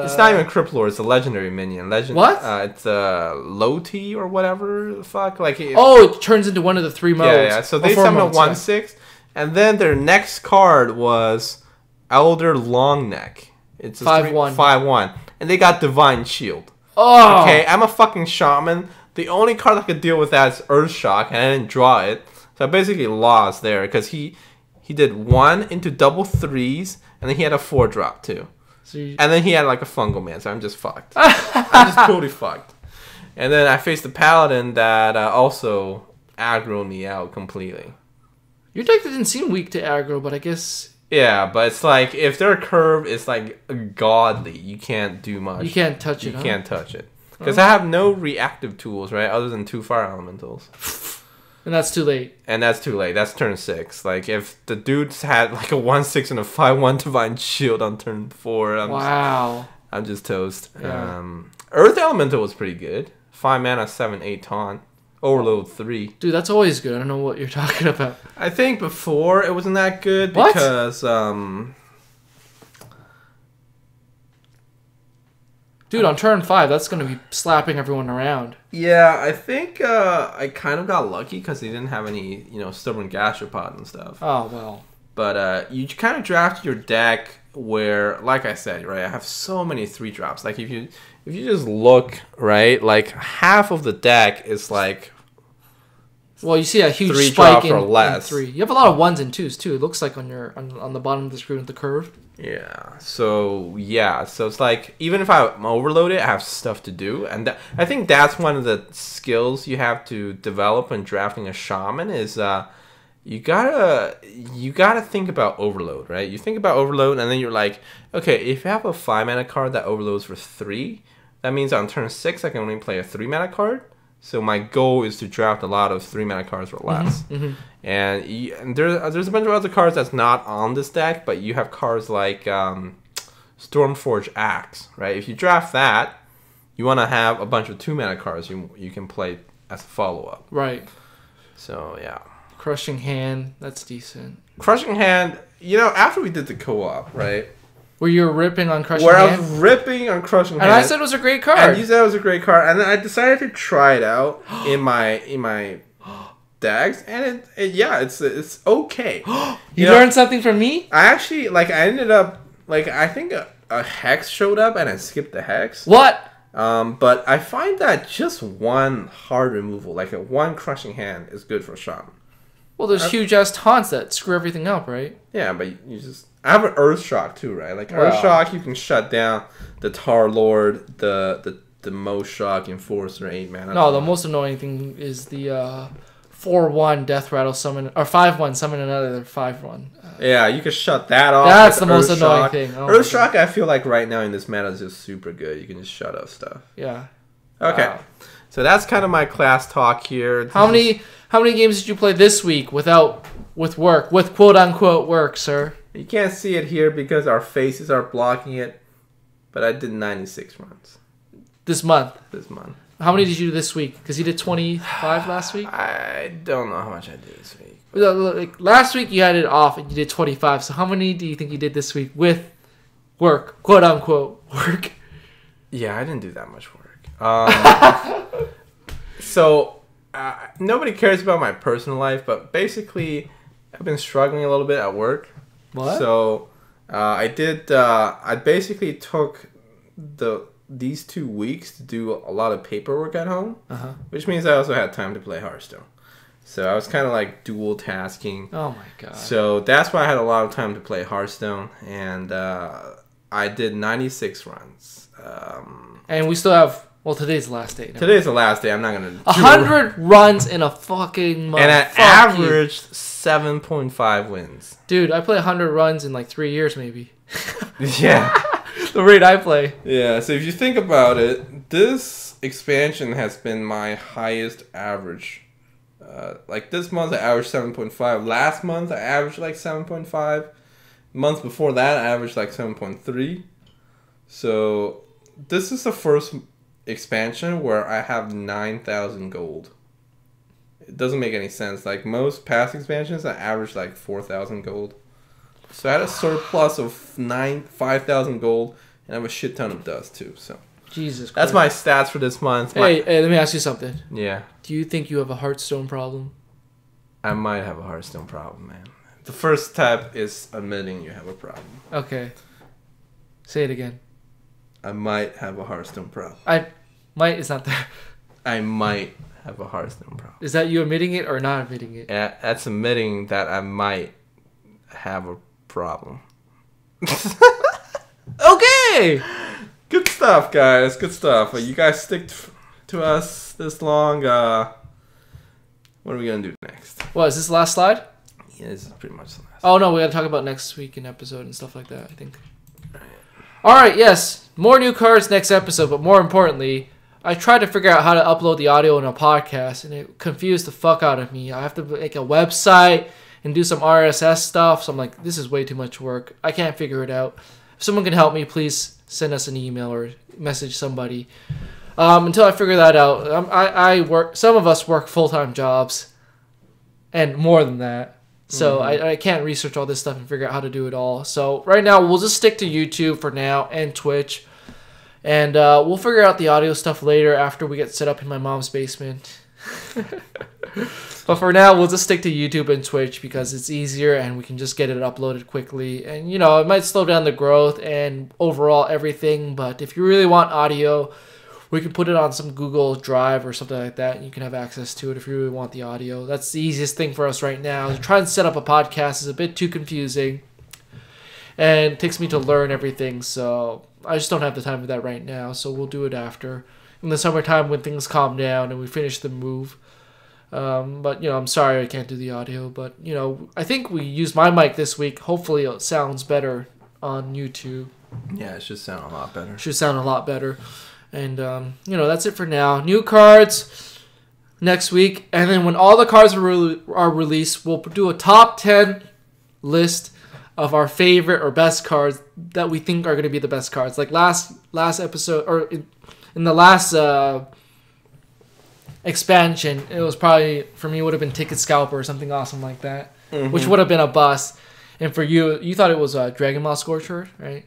It's not even Crippler, it's a legendary minion. What? It's a Loti or whatever the fuck. It turns into one of the 3 modes. Yeah. So they summoned a 1/6, and then their next card was Elder Longneck. It's a 5/1. 5/1. And they got Divine Shield. Oh! Okay, I'm a fucking shaman. The only card that could deal with that is Earthshock, and I didn't draw it. So I basically lost there, because he did 1 into double 3s, and then he had a 4-drop too. And then he had like a fungal man, so I'm just fucked. I'm just totally fucked. And then I faced the paladin that also aggroed me out completely. Your deck didn't seem weak to aggro, but I guess... Yeah, but it's like, if their curve is like godly, you can't do much. You can't touch it, You can't touch it. Because I have no reactive tools, right, other than 2 fire elementals. And that's too late. That's turn 6. Like, if the dudes had like a 1/6 and a 5/1 divine shield on turn 4, I'm just toast. Yeah. Earth elemental was pretty good. 5 mana, 7/8 taunt. Overload 3. Dude, that's always good. I don't know what you're talking about. I think before it wasn't that good because Dude, on turn 5, that's going to be slapping everyone around. Yeah, I think I kind of got lucky because they didn't have any, stubborn gastropod and stuff. Oh, well. But you kind of draft your deck where, like I said, right, I have so many 3-drops. Like, if you just look, right, like, half of the deck is like... Well, you see a huge 3 spike drops or less. in 3. You have a lot of 1s and 2s, too. It looks like on the bottom of the screen with the curve. Yeah. So it's like, even if I'm overloaded, I have stuff to do. And I think that's one of the skills you have to develop when drafting a shaman is you gotta think about overload, right? You think about overload, and then you're like, okay, if you have a 5-mana card that overloads for 3, that means on turn 6 I can only play a 3-mana card. So my goal is to draft a lot of 3-mana cards or less. Mm-hmm. And there's a bunch of other cards that's not on this deck, but you have cards like Stormforge Axe, right? If you draft that, you want to have a bunch of 2-mana cards you can play as a follow-up. Right. So, yeah. Crushing Hand, that's decent. Crushing Hand, after we did the co-op, right? Where you were ripping on Crushing Hand? I was ripping on Crushing Hand. And I said it was a great card. And you said it was a great card. And then I decided to try it out in my decks. And it's okay. You learned something from me? I actually, I ended up, I think a Hex showed up and I skipped the Hex. What? But I find that just one hard removal, like a 1 Crushing Hand, is good for Shaman. Well, there's huge-ass taunts that screw everything up, right? Yeah, but you just... I have an Earthshock too, right? Like, Earthshock, you can shut down the Tar Lord, the Most Shock Enforcer, 8 mana. No, the most annoying thing is the 4/1 Death Rattle summon, or 5/1 summon another 5/1. Yeah, you can shut that off. That's the most annoying thing. Oh, Earthshock, I feel like right now in this meta is just super good. You can just shut off stuff. Yeah. Okay. Wow. So that's kind of my class talk here. How many games did you play this week with quote unquote work, sir? You can't see it here because our faces are blocking it, but I did 96 runs. This month? This month. How many did you do this week? Because you did 25 last week? I don't know how much I did this week. Like, last week you had it off and you did 25. So how many do you think you did this week with work? Quote unquote work. Yeah, I didn't do that much work. So nobody cares about my personal life, but basically I've been struggling a little bit at work. What? So I did. I basically took these 2 weeks to do a lot of paperwork at home, which means I also had time to play Hearthstone. So I was kind of like dual tasking. Oh my god. So that's why I had a lot of time to play Hearthstone, and I did 96 runs. And we still have. Well, today's the last day. Today's the last day. I'm not gonna. 100 runs in a fucking month. And I averaged 7.5 wins. Dude, I play 100 runs in like 3 years, maybe. Yeah. The rate I play. Yeah. So if you think about it, this expansion has been my highest average. Like this month, I averaged 7.5. Last month, I averaged like 7.5. Month before that, I averaged like 7.3. So this is the first expansion where I have 9,000 gold. It doesn't make any sense. Like most past expansions, I averaged like 4,000 gold. So I had a surplus of 5,000 gold, and I have a shit ton of dust too. So Jesus Christ. that's my stats for this month. Hey, let me ask you something. Yeah. Do you think you have a Hearthstone problem? I might have a Hearthstone problem, man. The first step is admitting you have a problem. Okay. Say it again. I might have a Hearthstone problem. Might is not there. I might have a Hearthstone problem. Is that you admitting it or not admitting it? That's admitting that I might have a problem. Okay! Good stuff, guys. Good stuff. You guys stick to us this long. What are we going to do next? What, is this the last slide? Yeah, this is pretty much the last. Oh, no, we got to talk about next week in episode and stuff like that, I think. Alright, yes. More new cards next episode, but more importantly, I tried to figure out how to upload the audio in a podcast, and it confused the fuck out of me. I have to make a website and do some RSS stuff, so I'm like, this is way too much work. I can't figure it out. If someone can help me, please send us an email or message somebody. Until I figure that out, I work. Some of us work full-time jobs, and more than that. So I can't research all this stuff and figure out how to do it all. So right now we'll just stick to YouTube for now and Twitch, and we'll figure out the audio stuff later after we get set up in my mom's basement. But for now we'll just stick to YouTube and Twitch because it's easier and we can just get it uploaded quickly. And you know, it might slow down the growth and overall everything, but if you really want audio, we can put it on some Google Drive or something like that, and you can have access to it if you really want the audio. That's the easiest thing for us right now. To try and set up a podcast is a bit too confusing, and it takes me to learn everything, so I just don't have the time for that right now, so we'll do it after. In the summertime when things calm down and we finish the move. But, you know, I'm sorry I can't do the audio, but, you know, I think we used my mic this week. Hopefully it sounds better on YouTube. Yeah, it should sound a lot better. Should sound a lot better. And, you know, that's it for now. New cards next week. And then when all the cards are released, we'll do a top 10 list of our favorite or best cards that we think are going to be the best cards. Like last episode, or in the last expansion, it was probably, for me, it would have been Ticket Scalper or something awesome like that. Which would have been a bust. And for you, you thought it was Dragon Ball Scorcher, right?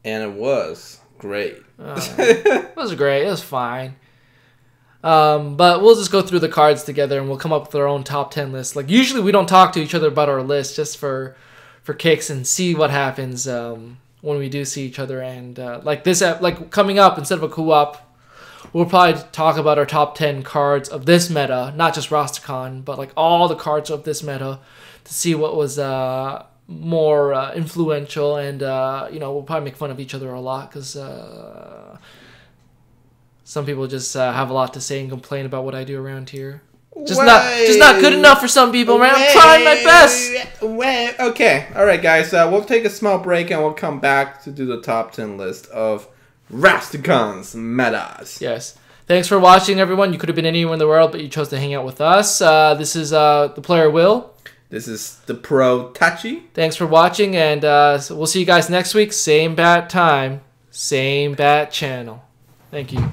And it was great. It was great. It was fine. But we'll just go through the cards together and we'll come up with our own top 10 list. Like usually we don't talk to each other about our list just for kicks and see what happens when we do see each other. And like this, like coming up instead of a co-op, we'll probably talk about our top 10 cards of this meta, not just Rosticon, but like all the cards of this meta to see what was more influential, and you know, we'll probably make fun of each other a lot because some people just have a lot to say and complain about what I do around here. Just not good enough for some people, man. I'm trying my best. Okay, all right, guys. We'll take a small break and we'll come back to do the top 10 list of Rasticon's metas. Yes. Thanks for watching, everyone. You could have been anywhere in the world, but you chose to hang out with us. This is the player Will. This is the pro Tachi. Thanks for watching, and so we'll see you guys next week. Same bat time, same bat channel. Thank you.